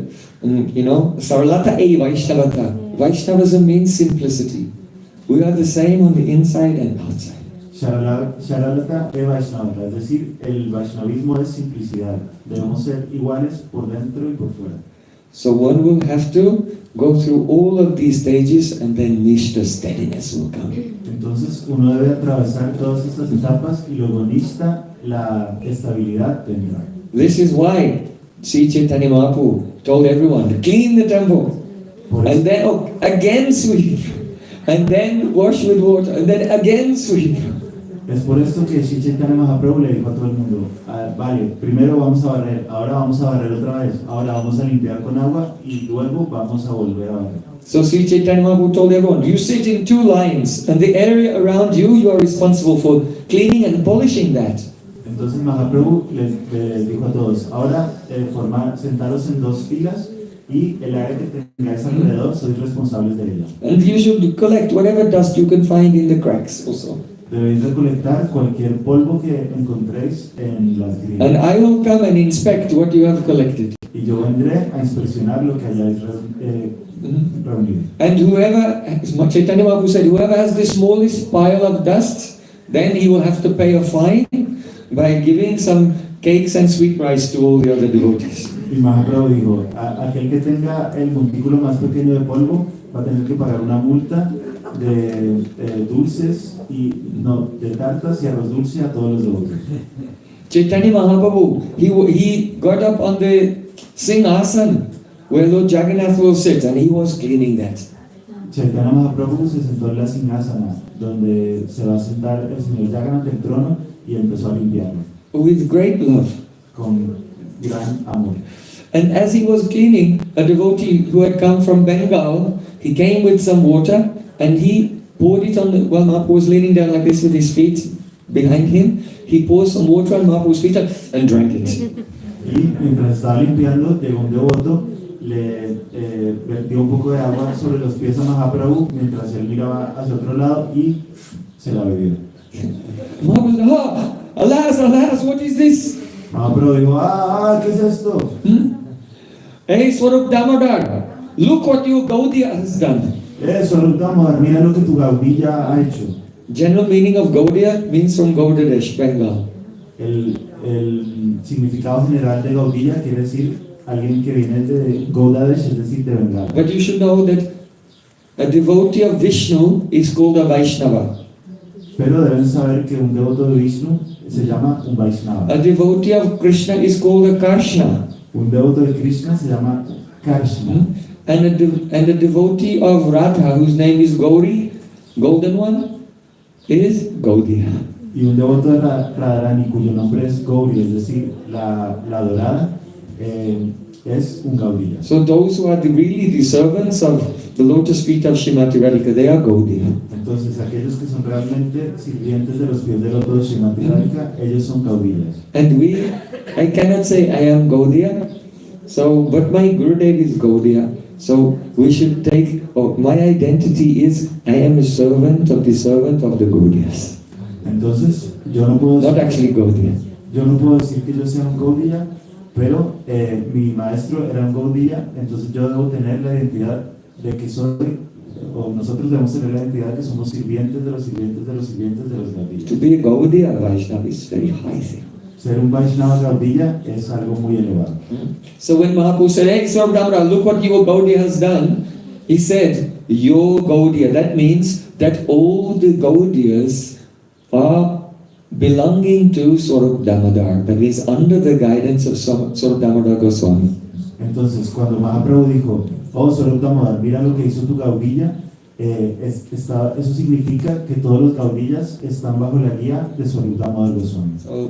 Saralata e Vaishnavata. Vaishnavism means simplicity. We are the same on the inside and outside. Sharalata e Vaishnavata, es decir, el Vaishnavismo es simplicidad. Debemos ser iguales por dentro y por fuera. So one will have to go through all of these stages, and then Nishta, steadiness, will come. Entonces uno debe atravesar todas estas etapas y luego lista la estabilidad vendrá. This is why Sri Chaitanya Mahaprabhu told everyone to clean the temple, Por and eso, then again sweep, and then wash with water, and then again sweep. es por esto que Sri Chaitanya Mahaprabhu le dijo a todo el mundo, vale, primero vamos a barrer, ahora vamos a barrer otra vez, ahora vamos a limpiar con agua y luego vamos a volver a barrer. So Sri Chaitanya Mahaprabhu told everyone, you sit in 2 lines, and the area around you, you are responsible for cleaning and polishing that. Entonces Mahaprabhu les dijo a todos, ahora sentaros en 2 filas y el área que tengáis alrededor sois responsables de ella. And you should collect whatever dust you can find in the cracks also. Debéis recolectar cualquier polvo que encontréis en las And grietas. I will come and inspect what you have collected. Y yo vendré a inspeccionar lo que hayáis reunidos. And whoever, as Chaitanya Mahaprabhu said, whoever has the smallest pile of dust, then he will have to pay a fine by giving some cakes and sweet rice to all the other devotees. Y Mahaprabhu dijo, aquel que tenga el montículo más pequeño de polvo va a tener que pagar una multa de dulces y no, de tartas y arroz dulce a todos los devotos. Chaitanya Mahaprabhu, he got up on the Singhasan where Lord Jagannath will sit, and he was cleaning that. Chaitanya Mahaprabhu se sentó en la Singhasana, donde se va a sentar el señor Jagannath del trono y empezó a limpiarlo With great love. con gran amor. And as he was cleaning, a devotee who had come from Bengal, he came with some water and he poured it on the, while Mahaprabhu was leaning down like this with his feet behind him, he poured some water on Mahaprabhu's feet and drank it. Y mientras estaba limpiando, llegó un devoto, le vertió un poco de agua sobre los pies a Mahaprabhu mientras él miraba hacia otro lado y se la bebió. Mahaprabhu said, "Ah, alas, what is this? Mahaprabhu dijo, ¿qué es esto? Hey, Swarup Damodar, look what your Gaudiya has done." Swarup Damodar, mira lo que tu Gaudiya ha hecho. General meaning of Gaudiya means from Gaudadesh, Bengal. El significado general de Gaudiya quiere decir alguien que viene de Gaudadesh, es decir, de Bengala. But you should know that a devotee of Vishnu is called a Vaishnava. Pero deben saber que un devoto de Vishnu se llama un Vaishnava. A devotee of Krishna is called a Karshna. Un devoto de Krishna se llama Karshna. And a devotee of Radha, whose name is Gauri, golden one, is Gaudiya. Y un devoto de Radharani cuyo nombre es Gauri, es decir, la dorada, es un Gaudiya. So those who are really the servants of the lotus feet of Srimati Radhika, they are Gaudiya. Entonces, aquellos que son realmente sirvientes de los pies de loto de Srimati Radhika, ellos son Gaudiyas. And I cannot say I am Gaudiya, but my Gurudev is Gaudiya. So we should my identity is I am a servant of the Gaudiyas. Entonces, yo no puedo Not actually Gaudiya. Yo no puedo decir que yo sea un Gaudiya, pero mi maestro era un Gaudiya, entonces yo debo tener la identidad de que soy, o nosotros debemos tener la identidad de que somos sirvientes de los sirvientes de los sirvientes de los Gaudiyas. To be a Gaudiya Vaishnava is very high thing. Ser un Vaishnava Gaudiya es algo muy elevado. So when Mahaprabhu said, "Hey, Swarup Damodar, look what your Gaudiya has done," he said, "Your Gaudiya." That means that all the Gaudiyas are belonging to Swarup Damodar. That means under the guidance of Swarup Damodar Goswami. Entonces, cuando Mahaprabhu dijo, Swarup Damodar, mira lo que hizo tu Gaudiya, eso significa que todos los Gaudiyas están bajo la guía de Swarup Damodar Goswami. So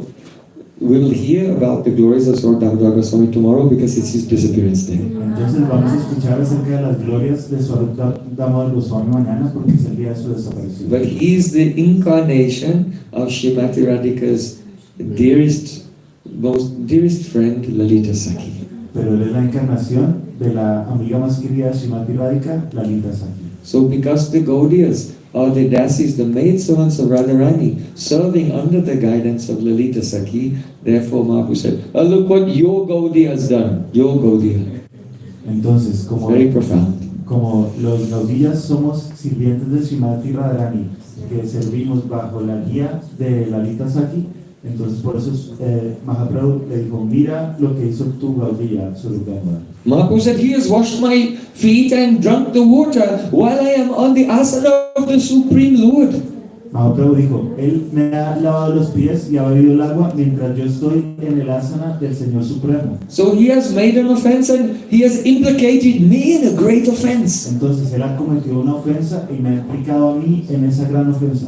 we will hear about the glories of Swarup Damodar Goswami tomorrow because it's his disappearance day. Entonces vamos a escuchar acerca de las glorias de Swarup Damodar Goswami mañana porque es el día de su desaparición. But he is the incarnation of Srimati Radhika's dearest friend, Lalita Sakhi. Pero él es la encarnación de la amiga más querida de Srimati Radhika, Lalita Sakhi. So because the Gaudiyas are the dasis, the maidservants of Radharani, serving under the guidance of Lalita Sakhi, therefore Mahaprabhu said, look what your Gaudiya has done, your Gaudiya. Entonces, Very profound. Como los Gaudiyas somos sirvientes de Srimati Radharani, que servimos bajo la guía de Lalita Sakhi, entonces por eso Mahaprabhu le dijo, mira lo que hizo tu Gaudiya, Swarup Damodar. Mahaprabhu said, he has washed my feet and drunk the water while I am on the asana of the Supreme Lord. Mahaprabhu dijo, él me ha lavado los pies y ha bebido el agua mientras yo estoy en el asana del Señor Supremo. So he has made an offense and he has implicated me in a great offense. Entonces él ha cometido una ofensa y me ha implicado a mí en esa gran ofensa.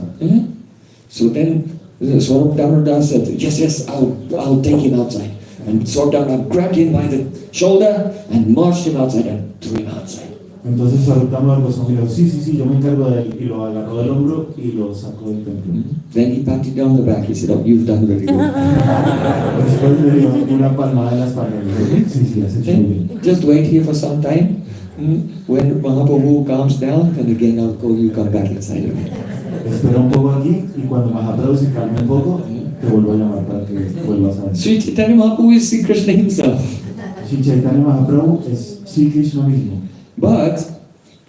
So then Swarup Damodar said, yes, I'll take him outside. And Swarup Damodar grabbed him by the shoulder and marched him outside and threw him outside. Entonces Swarup Damodar Goswami dijo, sí, yo me encargo de él, y lo agarró del hombro y lo sacó del templo. Then he patted down the back. He said, you've done very good. Después le dio una palmada en la espalda y dijo, sí, has hecho muy bien. Just wait here for some time. When Mahaprabhu calms down, and again I'll call you, come back inside again. Espera un poco aquí y cuando Mahaprabhu se calme un poco, te vuelvo a llamar para que vuelvas a ver. Sri Chaitanya Mahaprabhu is Sri Krishna himself. Sri Chaitanya Mahaprabhu es Sri Krishna mismo. But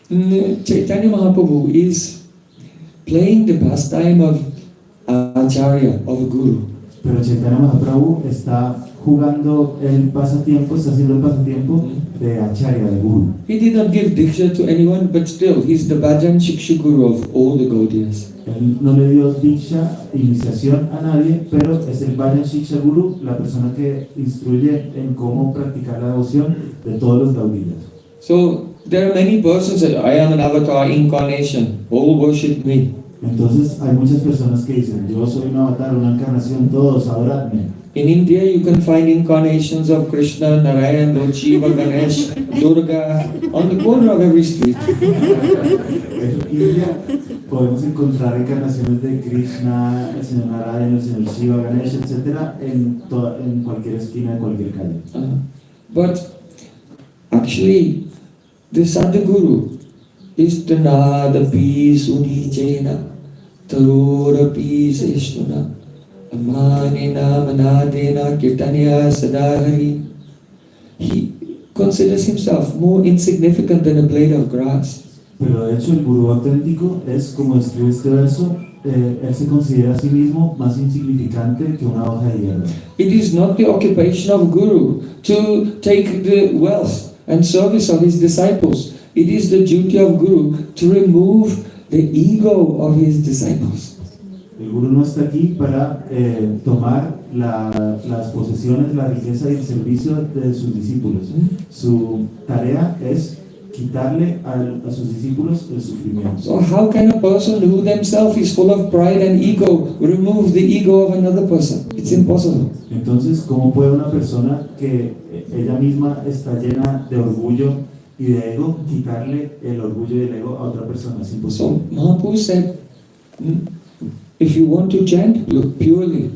Chaitanya Mahaprabhu is playing the pastime of Acharya, of Guru. Pero Chaitanya Mahaprabhu está jugando el pasatiempo, está haciendo el pasatiempo de Acharya, de Guru. He did not give Diksha to anyone, but still, he's the Bhajan Shiksha Guru of all the Gaudiyas. Él no le dio diksha, iniciación a nadie, pero es el Bhajan Shiksha Guru, la persona que instruye en cómo practicar la devoción de todos los Gaudiyas. So, there are many persons that I am an avatar incarnation, all worship me. Entonces hay muchas personas que dicen, yo soy un avatar, una encarnación, todos adoradme. In India, you can find incarnations of Krishna, Narayan, Lord Shiva, Ganesh, Durga, on the corner of every street. En India podemos encontrar encarnaciones de Krishna, el señor Narayan, el señor Shiva, Ganesh, etc. en cualquier esquina de cualquier calle. But actually, the Sadhguru is Tanada Peace Unichena, Tarora Peace Ishtuna, Amanina Manadena Kirtanya Sadahari. He considers himself more insignificant than a blade of grass. Pero de hecho el gurú auténtico es, como escribe este verso, él se considera a sí mismo más insignificante que una hoja de hierba. It is not the occupation of Guru to take the wealth and service of his disciples. It is the duty of Guru to remove the ego of his disciples. El gurú no está aquí para tomar las posesiones, la riqueza y el servicio de sus discípulos. Su tarea es quitarle a sus discípulos el sufrimiento. So how can a person who themselves is full of pride and ego remove the ego of another person? It's impossible. Entonces, ¿cómo puede una persona que ella misma está llena de orgullo y de ego quitarle el orgullo y el ego a otra persona? Es imposible. So Mahaprabhu said, if you want to chant purely,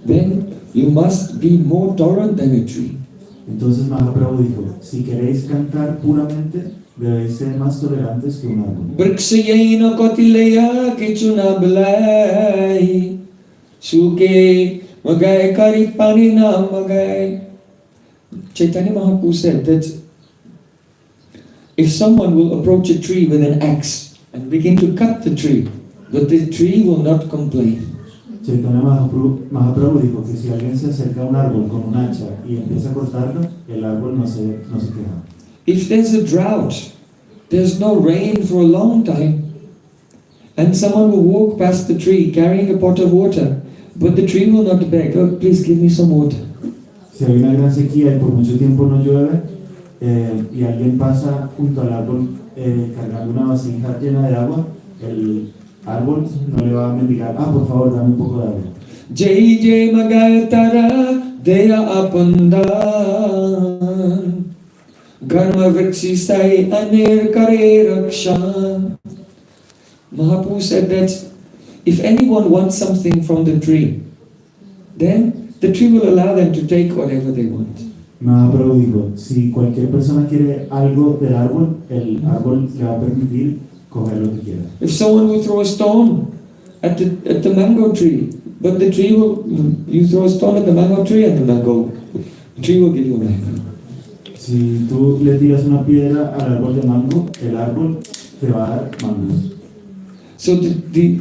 then you must be more tolerant than a tree. Entonces Mahaprabhu dijo, si queréis cantar puramente, debéis ser más tolerantes que un árbol. Brikshayena kotileya kichuna belai suke magai karipani na magai. Chaitanya Mahaprabhu said that if someone will approach a tree with an axe and begin to cut the tree, but the tree will not complain. Chaitanya Mahaprabhu dijo que si alguien se acerca a un árbol con un hacha y empieza a cortarlo, el árbol no se queja. If there's a drought, there's no rain for a long time, and someone will walk past the tree carrying a pot of water, but the tree will not beg, oh, please give me some water. Si hay una gran sequía y por mucho tiempo no llueve, y alguien pasa junto al árbol cargando una vasija llena de agua, el árbol no le va a mendigar, por favor, dame un poco de agua. Jai Jai Magatara Deya Apandan Garma Vrikshi Sai Anir Kare Rakshan. Mahaprabhu said that if anyone wants something from the tree, then the tree will allow them to take whatever they want. Mahaprabhu dijo, si cualquier persona quiere algo del árbol, el árbol le va a permitir coger lo que quiera. If someone will throw a stone at the mango tree, but the tree will, you throw a stone at the mango tree and the tree will give you a mango. Si tú le tiras una piedra al árbol de mango, el árbol te va a dar mangos. So the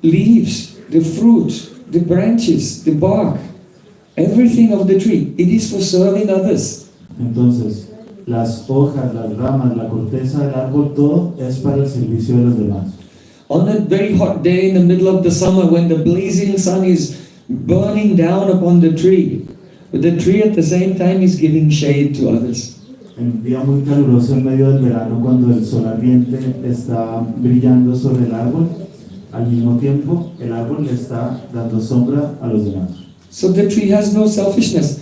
leaves, the fruit, the branches, the bark, everything of the tree, it is for serving others. Entonces, las hojas, las ramas, la corteza del árbol, todo es para el servicio de los demás. On that very hot day in the middle of the summer when the blazing sun is burning down upon the tree, but the tree at the same time is giving shade to others. En un día muy caluroso en medio del verano, cuando el sol ardiente está brillando sobre el árbol, al mismo tiempo el árbol le está dando sombra a los demás. So the tree has no selfishness.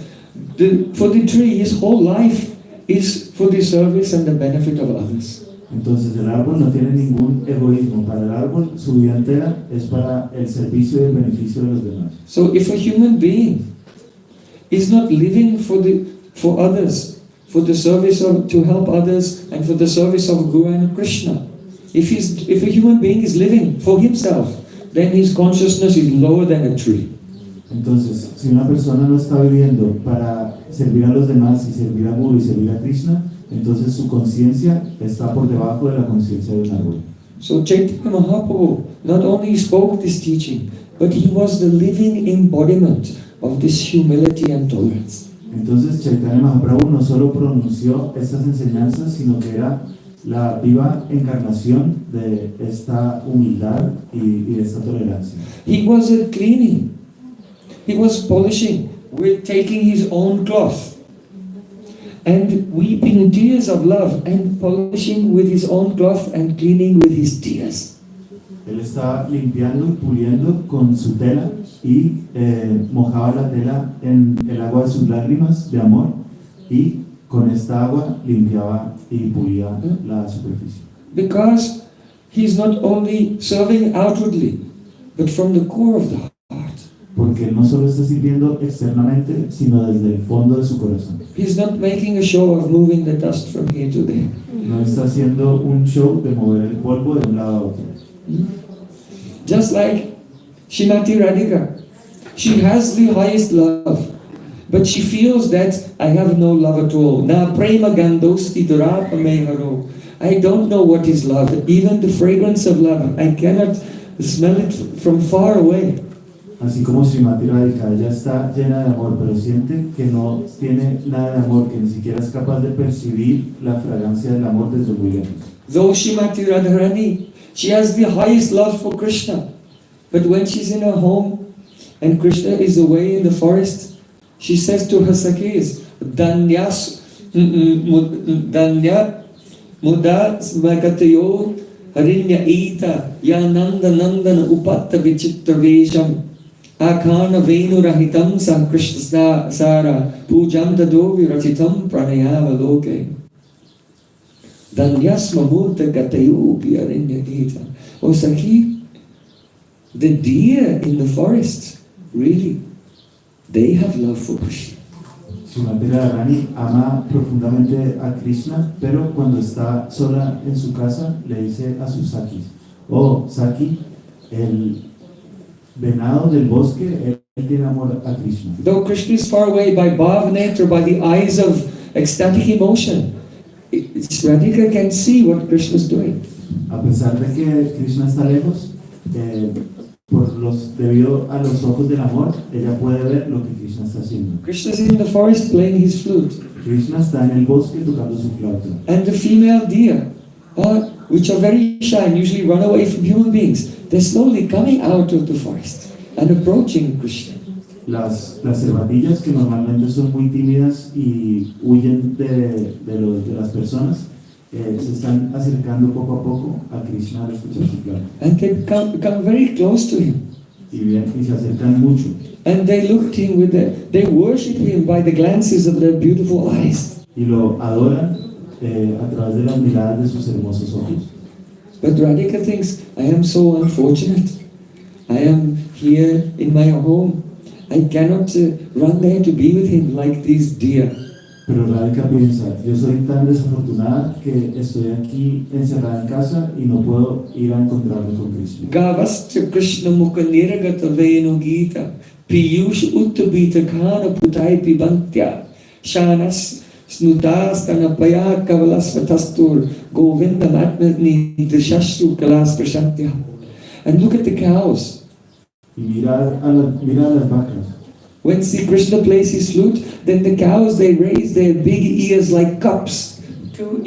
For the tree, his whole life is for the service and the benefit of others. Entonces el árbol no tiene ningún egoísmo. Para el árbol su vida entera es para el servicio y el beneficio de los demás. So if a human being is not living for others, for the service of, to help others and for the service of Guru and Krishna, if a human being is living for himself, then his consciousness is lower than a tree. Entonces, si una persona no está viviendo para servir a los demás y servir a Guru y servir a Krishna, Entonces su conciencia está por debajo de la conciencia de un árbol. So Chaitanya Mahaprabhu not only spoke this teaching, but he was the living embodiment of this humility and tolerance. Entonces Chaitanya Mahaprabhu no solo pronunció estas enseñanzas, sino que era la viva encarnación de esta humildad y de esta tolerancia. He wasn't cleaning, he was polishing with taking his own cloth and weeping tears of love and polishing with his own cloth and cleaning with his tears. Él estaba limpiando y puliendo con su tela y mojaba la tela en el agua de sus lágrimas de amor y con esta agua limpiaba y pulía la superficie. Because he's not only serving outwardly, but from the core of the heart. Porque él no solo está sirviendo externamente, sino desde el fondo de su corazón. He's not making a show of moving the dust from here to there. No está haciendo un show de mover el polvo de un lado a otro. Just like Srimati Radhika, she has the highest love, but she feels that I have no love at all. Na prema gandosti durapa meharo. I don't know what is love, even the fragrance of love. I cannot smell it from far away. Así como Srimati Radhika, ella está llena de amor, pero siente que no tiene nada de amor, que ni siquiera es capaz de percibir la fragancia del amor desde muy lejos. Though Srimati Radharani, she has the highest love for Krishna, but when she's in her home and Krishna is away in the forest, she says to her Sakhis, Danyas Danya Muda Smagatayo Harinya Ita Yananda Nandana Upatta Vichitta Vesham Akana Venu Rahitam Sam Krishna Sara Pujam Dadovi Rachitam Pranayava Loke Danyasma Murta Gatayupi Arinya Gita. Oh Sakhi, the deer in the forest, really, they have love for Krishna. Srimati Radharani ama profundamente a Krishna, pero cuando está sola en su casa le dice a sus Sakis, oh Saki, el venado del bosque, él tiene amor a Krishna. Though Krishna is far away by bhavnet or by the eyes of ecstatic emotion, Radhika can see what Krishna is doing. A pesar de que Krishna está lejos, debido a los ojos del amor, ella puede ver lo que Krishna está haciendo. Krishna is in the forest playing his flute, Krishna está en el bosque tocando su flauta. and the female deer, which are very shy and usually run away from human beings, they're slowly coming out of the forest and approaching Krishna. Las cervatillas, que normalmente son muy tímidas y huyen de las personas, se están acercando poco a poco a Krishna al escuchar su flauta. And they come very close to him. Y se acercan mucho. And they look at him they worship him by the glances of their beautiful eyes. Y lo adoran a través de las miradas de sus hermosos ojos. But Radhika thinks, I am so unfortunate. I am here in my home. I cannot run there to be with him like these deer. Pero Radhika piensa, yo soy tan desafortunada que estoy aquí encerrada en casa y no puedo ir a encontrarme con Krishna. Gavascha Krishna mukha niragata venu gita piyush uttabita khana putai pibantya shanas snutas kanapaya kavalasvatastur govindam atmani dishashru kalas prashantya. And look at the cows. Y mira a las vacas. When Sri Krishna plays his flute, then the cows, they raise their big ears like cups, two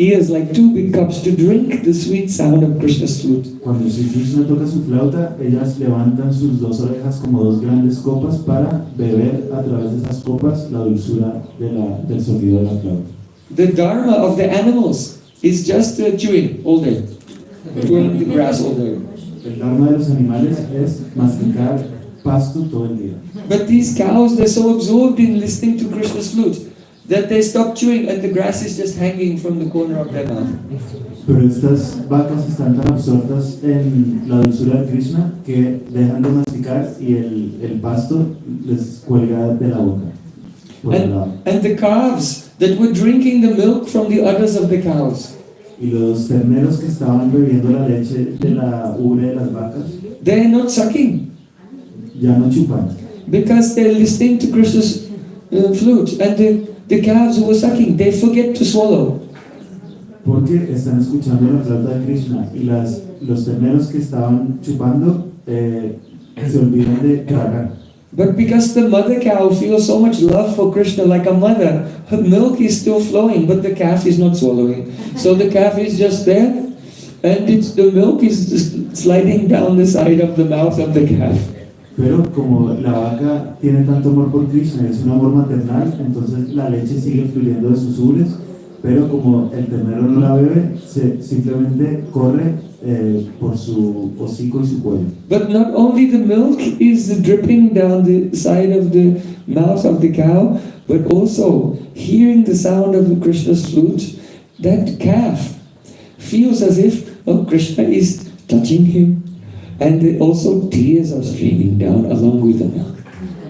big cups to drink the sweet sound of Krishna's flute. Cuando Sri Krishna toca su flauta, ellas levantan sus dos orejas como dos grandes copas para beber a través de esas copas la dulzura del sonido de la flauta. The dharma of the animals is just chewing all day, chewing the grass all day. El dharma de los animales es masticar pasto todo el día. But these cows, they're so absorbed in listening to Krishna's flute that they stop chewing and the grass is just hanging from the corner of their mouth. Pero estas vacas están tan absortas en la dulzura de Krishna que dejan de masticar y el pasto les cuelga de la boca. Por el lado. And the calves that were drinking the milk from the udders of the cows, Y los terneros que estaban bebiendo la leche de la ubre de las vacas they're not sucking ya no chupan, because they're listening to Krishna's flute. And the calves who were sucking, they forget to swallow. porque están escuchando la flauta de Krishna y los terneros que estaban chupando se olvidan de tragar. But because the mother cow feels so much love for Krishna like a mother, her milk is still flowing, but the calf is not swallowing. So the calf is just there, and the milk is just sliding down the side of the mouth of the calf. Pero como la vaca tiene tanto amor por Krishna, es un amor maternal, entonces la leche sigue fluyendo de sus ubres, pero como el ternero no la bebe, simplemente corre por su hocico y su cuello. But not only the milk is dripping down the side of the mouth of the cow, but also hearing the sound of Krishna's flute, that calf feels as if Krishna is touching him, and also tears are streaming down along with the milk.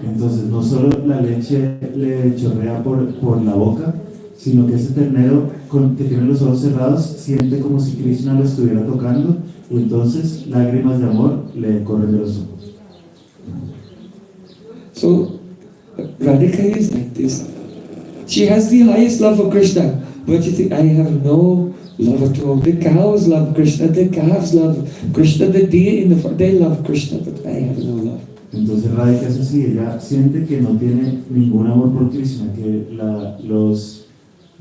Entonces no solo la leche le chorrea por la boca, sino que ese ternero que tiene los ojos cerrados siente como si Krishna lo estuviera tocando y entonces lágrimas de amor le corren de los ojos. So Radhika is like this. She has the highest love for Krishna, but you think, I have no love at all. The cows love Krishna, the calves love Krishna, the deer in the forest, they love Krishna, but I have no love. Entonces Radhika es así, ella siente que no tiene ningún amor por Krishna, que los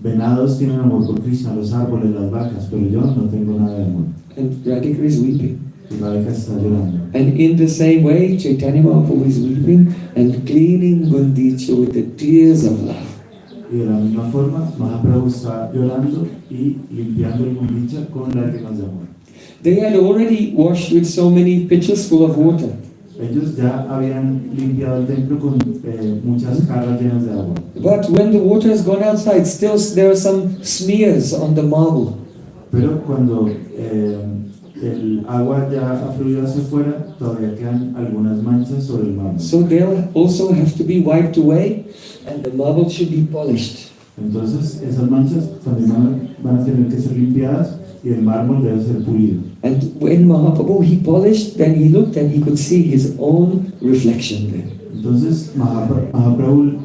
venados tienen amor por Krishna, los árboles, las vacas, pero yo no tengo nada de amor. And Radhika is weeping. Y Radhika está llorando. And in the same way, Chaitanya Mahaprabhu is weeping and cleaning Gundicha with the tears of love. Y de la misma forma, Mahaprabhu está llorando y limpiando el Gundicha con lágrimas de amor. They had already washed with so many pitchers full of water. Ellos ya habían limpiado el templo con muchas jarras llenas de agua. But when the water has gone outside, still there are some smears on the marble. Pero cuando el agua ya ha fluido hacia afuera, todavía quedan algunas manchas sobre el mármol. So they'll also have to be wiped away, and the marble should be polished. Entonces esas manchas también van a tener que ser limpiadas y el mármol debe ser pulido. And when Mahaprabhu he polished, then he looked and he could see his own reflection there. Entonces Mahaprabhu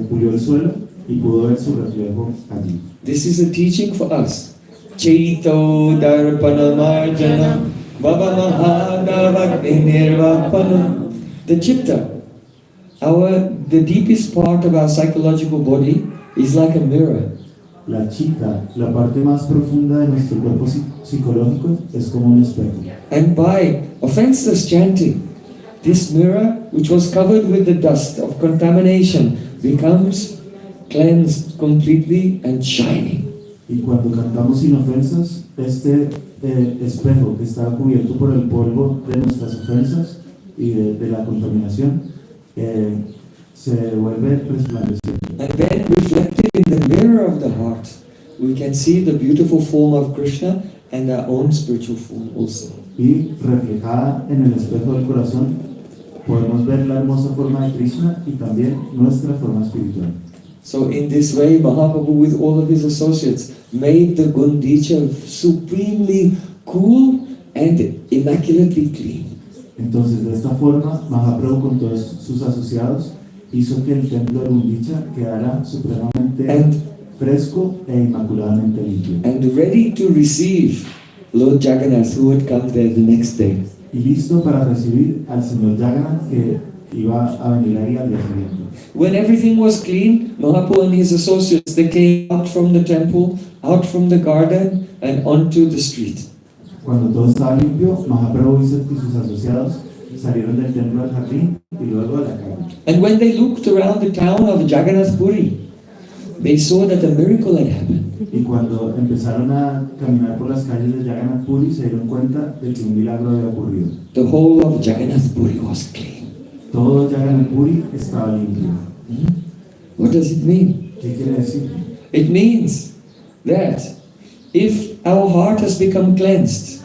pulió el suelo y pudo ver su reflejo allí. This is a teaching for us. Chaito darpana marjana baba mahadavagni nirvapana. The chitta, the deepest part of our psychological body, is like a mirror. La chitta, la parte más profunda de nuestro cuerpo psicológico, es como un espejo. And by offenseless chanting, this mirror, which was covered with the dust of contamination, becomes cleansed completely and shining. Y cuando cantamos sin ofensas, este espejo que estaba cubierto por el polvo de nuestras ofensas y de la contaminación, se vuelve resplandeciente. And then reflected in the mirror of the heart, we can see the beautiful form of Krishna and our own spiritual form also. Y reflejada en el espejo del corazón, podemos ver la hermosa forma de Krishna y también nuestra forma espiritual. So in this way, Mahaprabhu with all of his associates made the Gundicha supremely cool and immaculately clean. Entonces, de esta forma, Mahaprabhu con todos sus asociados hizo que el templo de Gundicha quedara supremamente fresco e inmaculadamente limpio. And ready to receive Lord Jagannath, who had come there the next day. Y listo para recibir al Señor Jagannath que iba a venir ahí al día siguiente. When everything was clean, Mahaprabhu and his associates, they came out from the temple, out from the garden, and onto the street. Cuando todo estaba limpio, Mahaprabhu y sus asociados salieron del templo al jardín y luego a la calle. And when they looked around the town of Jagannath Puri, they saw that a miracle had happened. Y cuando empezaron a caminar por las calles de Jagannath Puri, se dieron cuenta de que un milagro había ocurrido. The whole of Jagannath Puri was clean. Todo Jagannath Puri estaba limpio. What does it mean? ¿Qué quiere decir? It means that if our heart has become cleansed,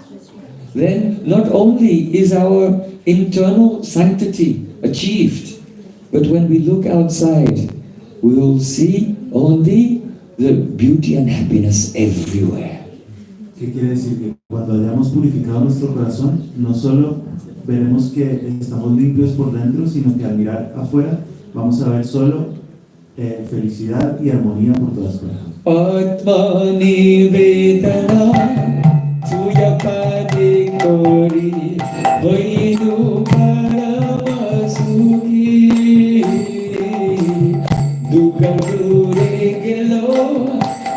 then not only is our internal sanctity achieved, but when we look outside, we will see only the beauty and happiness everywhere. ¿Qué quiere decir? Que cuando hayamos purificado nuestro corazón, no solo veremos que estamos limpios por dentro, sino que al mirar afuera vamos a ver solo felicidad y armonía por todas partes. Atma nivedana tuya pade kori hoinu paramasuki dukha dure gelo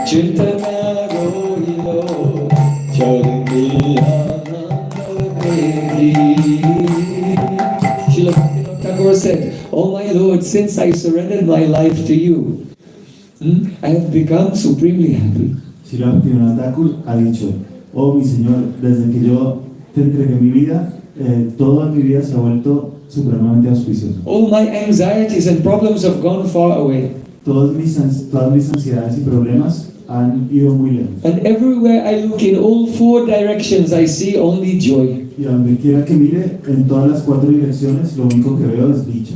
chintana rohilo charmi Srila Bhaktivinoda Thakur said, "Oh my Lord, since I surrendered my life to you, I have become supremely happy." Srila Bhaktivinoda Thakur ha dicho, oh mi Señor, desde que yo te entregué mi vida, toda mi vida se ha vuelto supremamente auspiciosa. All my anxieties and problems have gone far away. Todas mis ansiedades y problemas han ido muy lejos. And everywhere I look in all four directions, I see only joy. Y a donde quiera que mire, en todas las cuatro direcciones, lo único que veo es dicha.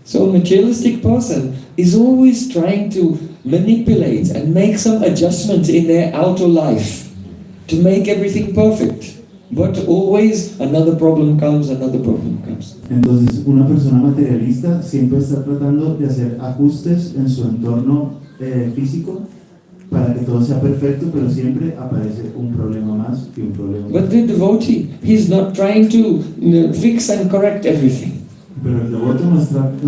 So a materialistic person is always trying to manipulate and make some adjustment in their outer life to make everything perfect. But always another problem comes, another problem comes. Entonces, una persona materialista siempre está tratando de hacer ajustes en su entorno físico para que todo sea perfecto, pero siempre aparece un problema más y un problema más. But the devotee, he's not trying to fix and correct everything. Pero el devoto no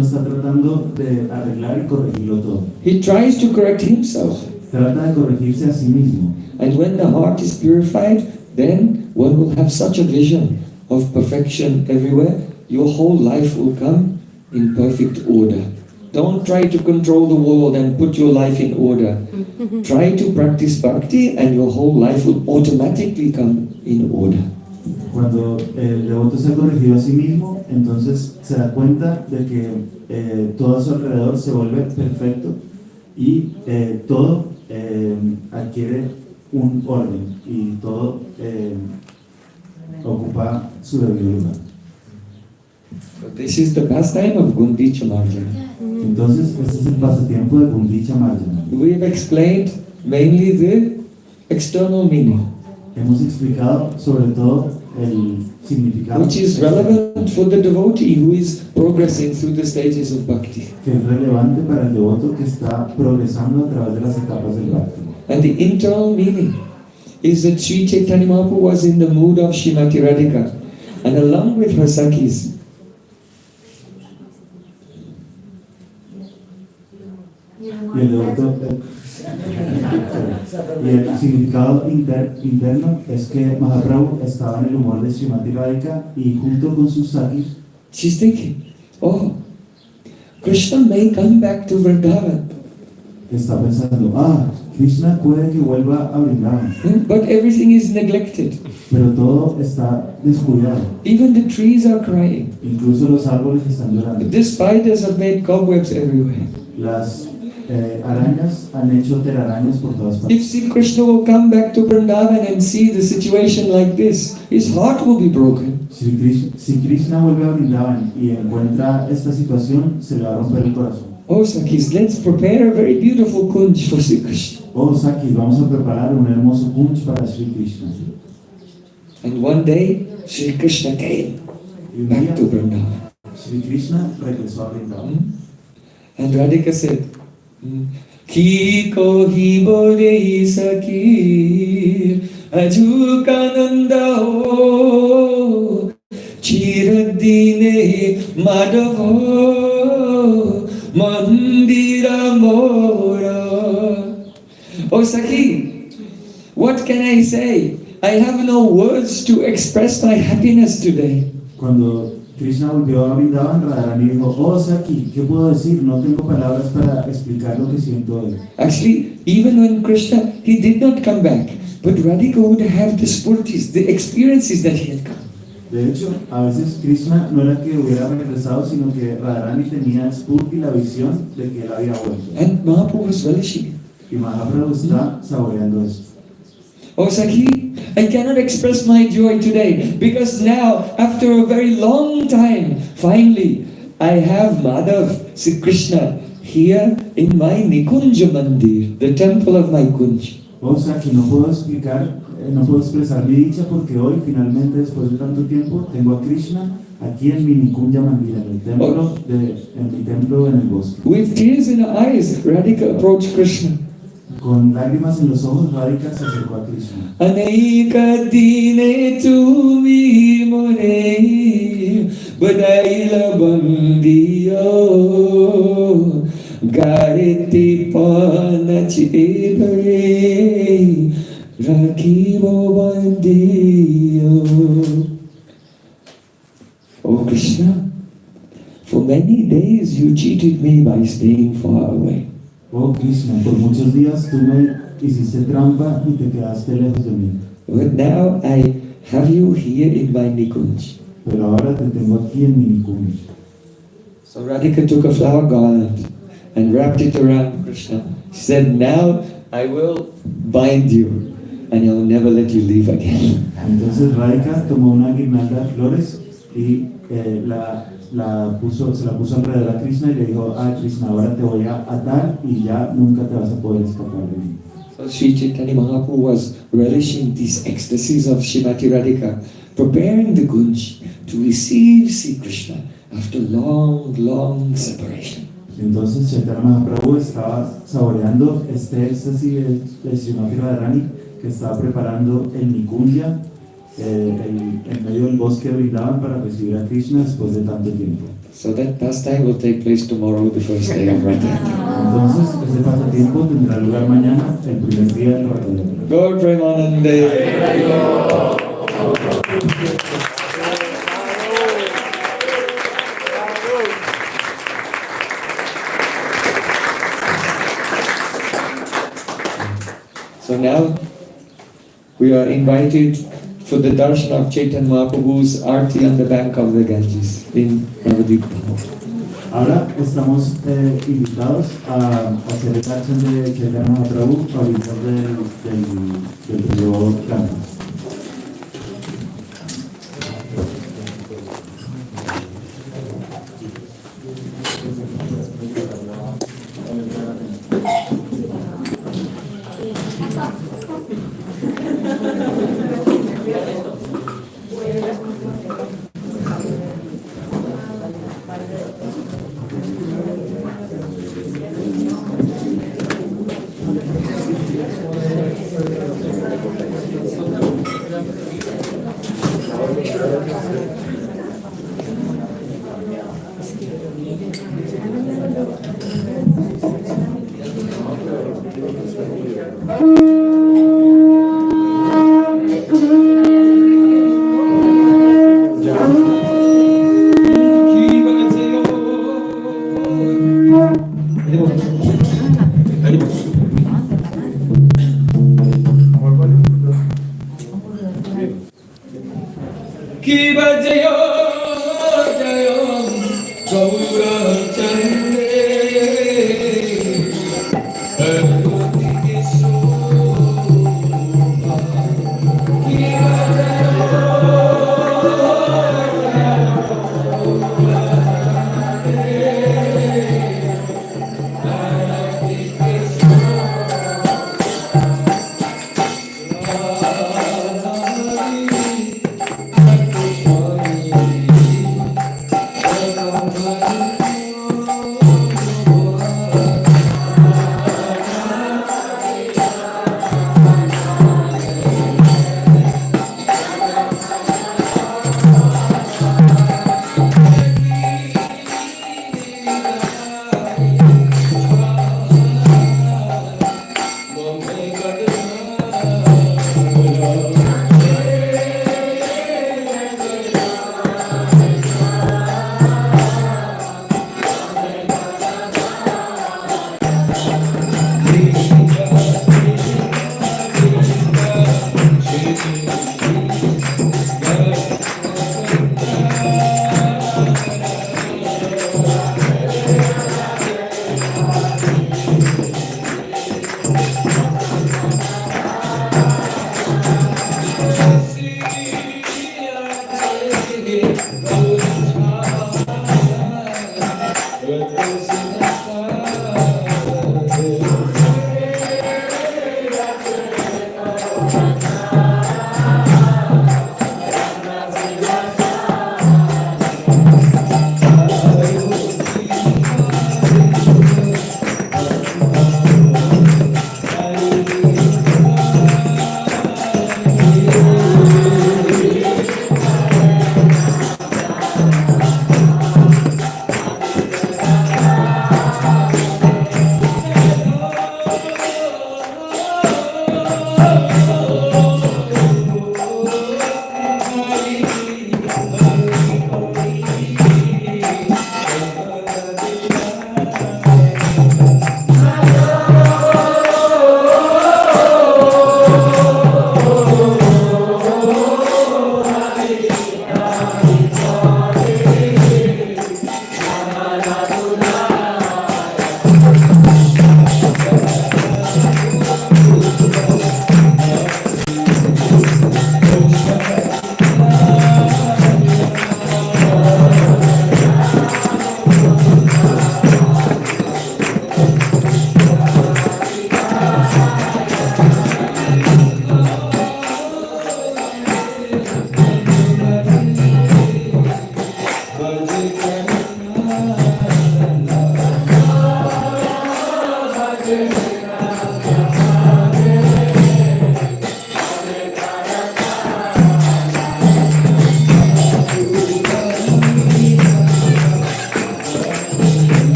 está tratando de arreglar y corregirlo todo. He tries to correct himself. Trata de corregirse a sí mismo. And when the heart is purified, then one will have such a vision of perfection everywhere. Your whole life will come in perfect order. Don't try to control the world and put your life in order. Try to practice bhakti and your whole life will automatically come in order. Cuando el devoto se ha corregido a sí mismo, entonces se da cuenta de que todo a su alrededor se vuelve perfecto y todo adquiere un orden y todo ocupa su debido lugar. But this is the pastime of Gundicha Marjana. Entonces, este es el pasatiempo de Gundicha Marjana. We have explained mainly the external meaning, Hemos explicado sobre todo el significado which is relevant for the devotee who is progressing through the stages of bhakti. que es relevante para el devoto que está progresando a través de las etapas del Bhakti. And the internal meaning is that Sri Chaitanya Mahaprabhu was in the mood of Srimati Radhika, and along with her Sakhis, Y el devoto, y el significado interno es que Mahaprabhu estaba en el humor de Srimati Radhika y junto con sus sakis she's thinking, oh, Krishna may come back to Vrindavan, está pensando, Krishna puede que vuelva a Vrindavan, but everything is neglected. pero todo está descuidado, Even the trees are crying. incluso los árboles están llorando, The spiders have made cobwebs everywhere. las arañas han hecho telarañas por todas If partes. Sri Krishna will come back to Vrindavan and see the situation like this, his heart will be broken. Si Krishna vuelve a Vrindavan y encuentra esta situación, se le va a romper el corazón. Oh, Sakhis, let's prepare a very beautiful kunj for Sri Krishna. Oh, Sakis, vamos a preparar un hermoso punch para Sri Krishna. And one day, Sri Krishna came Y un back día, to Vrindavan. Sri Krishna regresó a Vrindavan. And Radhika said, Ki kohi bole Sakhi ajukananda ho chiradine madhavo mandira mora. Oh Sakhi, what can I say? I have no words to express my happiness today. Cuando Krishna volvió a Vrindavan, Radharani dijo, oh Saki, ¿qué puedo decir? No tengo palabras para explicar lo que siento hoy. Actually, even when Krishna, he did not come back, but Radhika would have the spurtis, the experiences that he had come. De hecho, a veces Krishna no era que hubiera regresado, sino que Radharani tenía el spurti, la visión de que él había vuelto. And Mahaprabhu was relishing it. Y Mahaprabhu está saboreando eso. Oh Sakhi, I cannot express my joy today because now, after a very long time, finally, I have Madhav, Sri Krishna, here in my Nikunja Mandir, the temple of my Kunj. O sea, que no puedo expresar mi dicha porque hoy, finalmente, después de tanto tiempo, tengo a Krishna aquí en Minicunya Mandira, en mi templo en el bosque. With tears in her eyes, Radhika approached Krishna. Con lágrimas en los ojos, Radhika se acercó a Krishna. Aneika dine tumi more badaila bandiyo gareti panachidare rakibo bandiyo. Oh Krishna, for many days you cheated me by staying far away. Oh Krishna, por muchos días tú me hiciste trampa y te quedaste lejos de mí. But now I have you here in my Nikunj. Pero ahora te tengo aquí en Minicunya. So Radhika took a flower garland and wrapped it around Krishna. She said, now I will bind you and I'll never let you leave again. Entonces Radhika tomó una guirnalda de flores y se la puso alrededor a Krishna y le dijo, Krishna, ahora te voy a atar y ya nunca te vas a poder escapar de mí. So Sri Chaitanya Mahaprabhu was relishing these ecstasies of Srimati Radhika, preparing the Gunj to receive Sri Krishna after long separation. Entonces Chaitanya Mahaprabhu estaba saboreando este éxtasis de Srimati Radharani que estaba preparando el Nikunja en medio del bosque de Vrindavan para recibir a Krishna después de tanto tiempo. So that pastime will take place tomorrow, the first day of Radha. Entonces ese pasatiempo tendrá lugar mañana, el primer día del Radha. Gaur Premanande. So now we are invited for the darshan of Chaitanya Mahaprabhu's Aarti on the bank of the Ganges in Navadvip. Ahora estamos invitados a hacer el darshan de Chaitanya Mahaprabhu a orillas del río Ganges.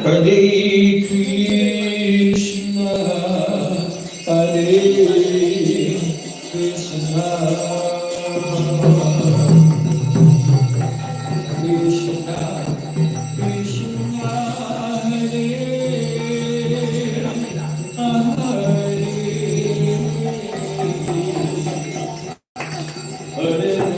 Hare Krishna, Hare Krishna, Krishna Krishna, Hare Hare, Hare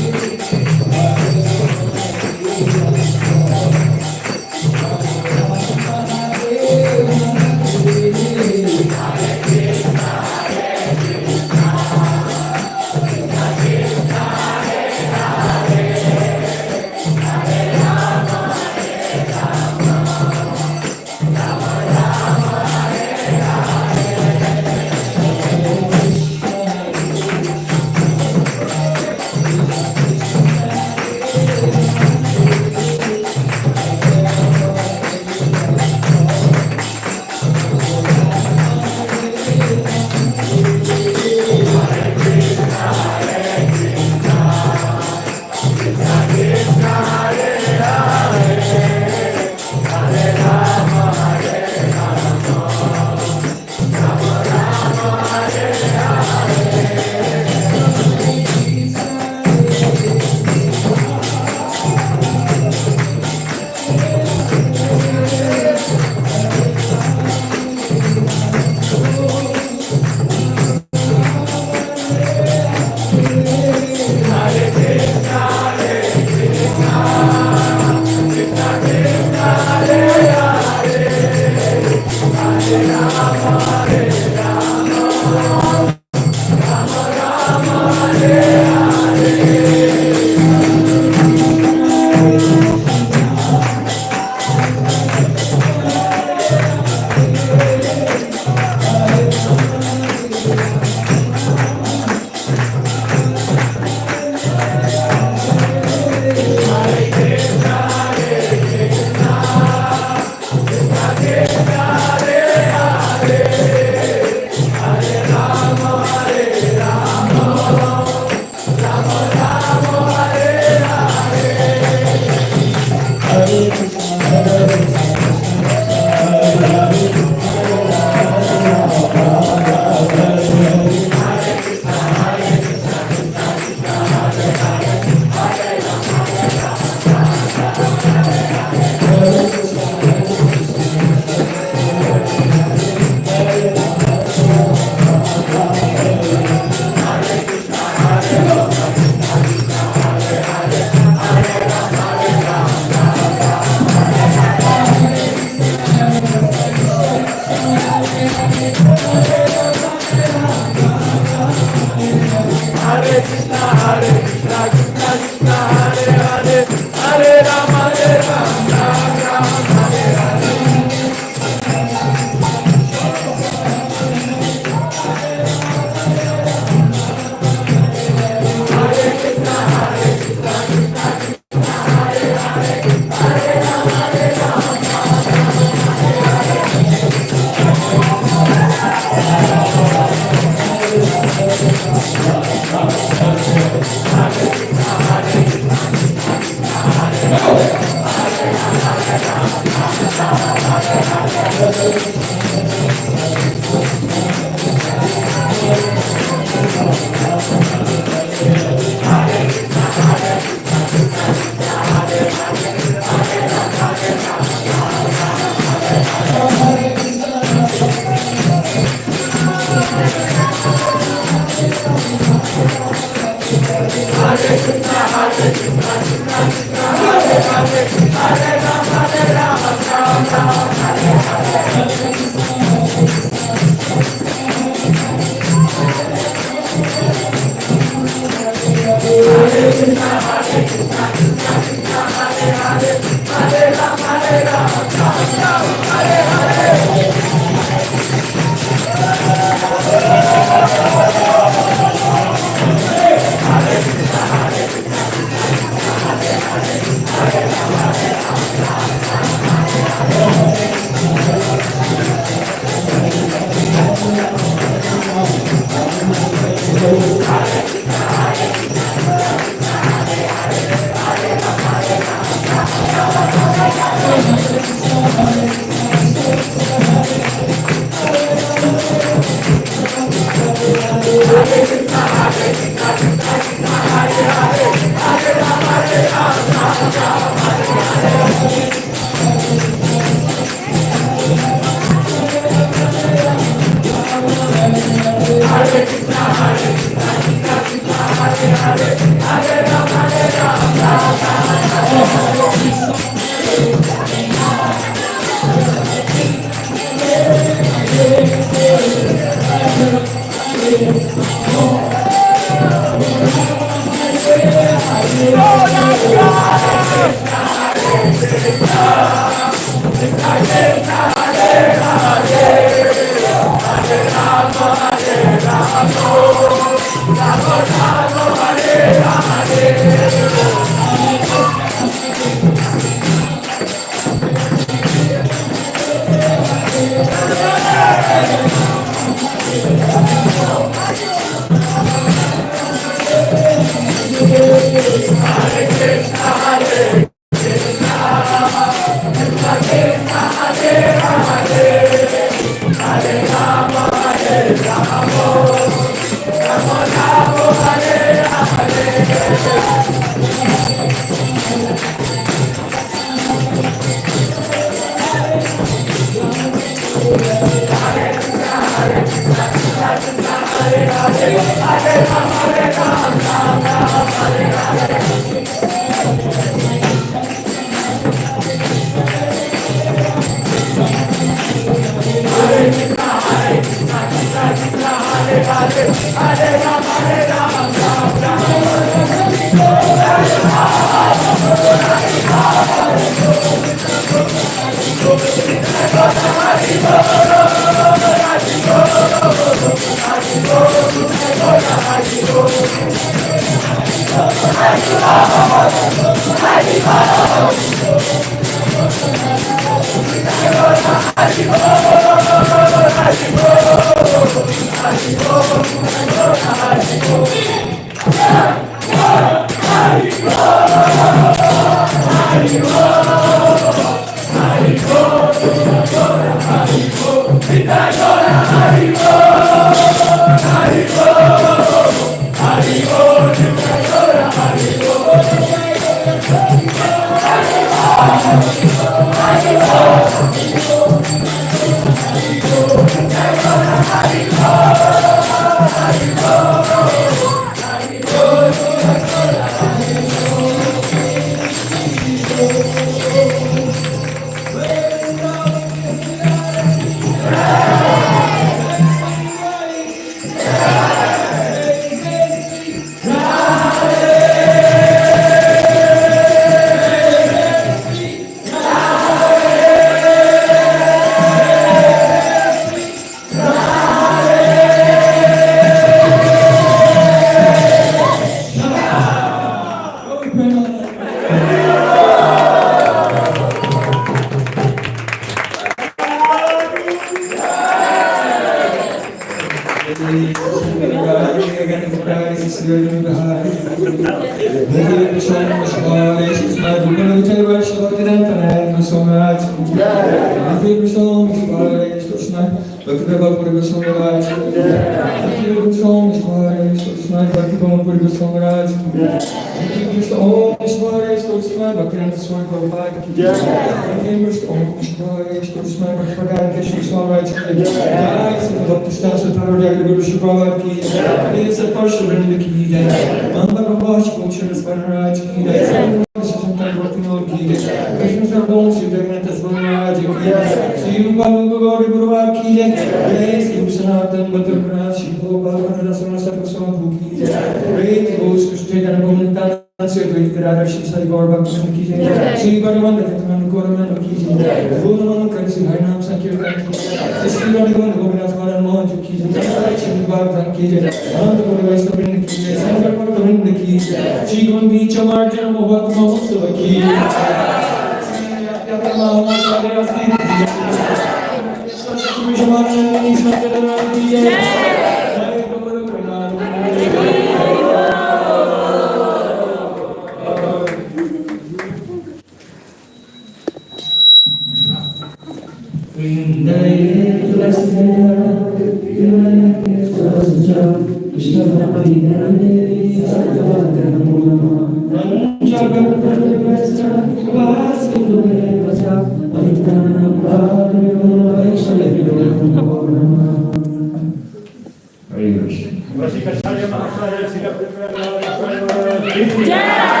Yeah!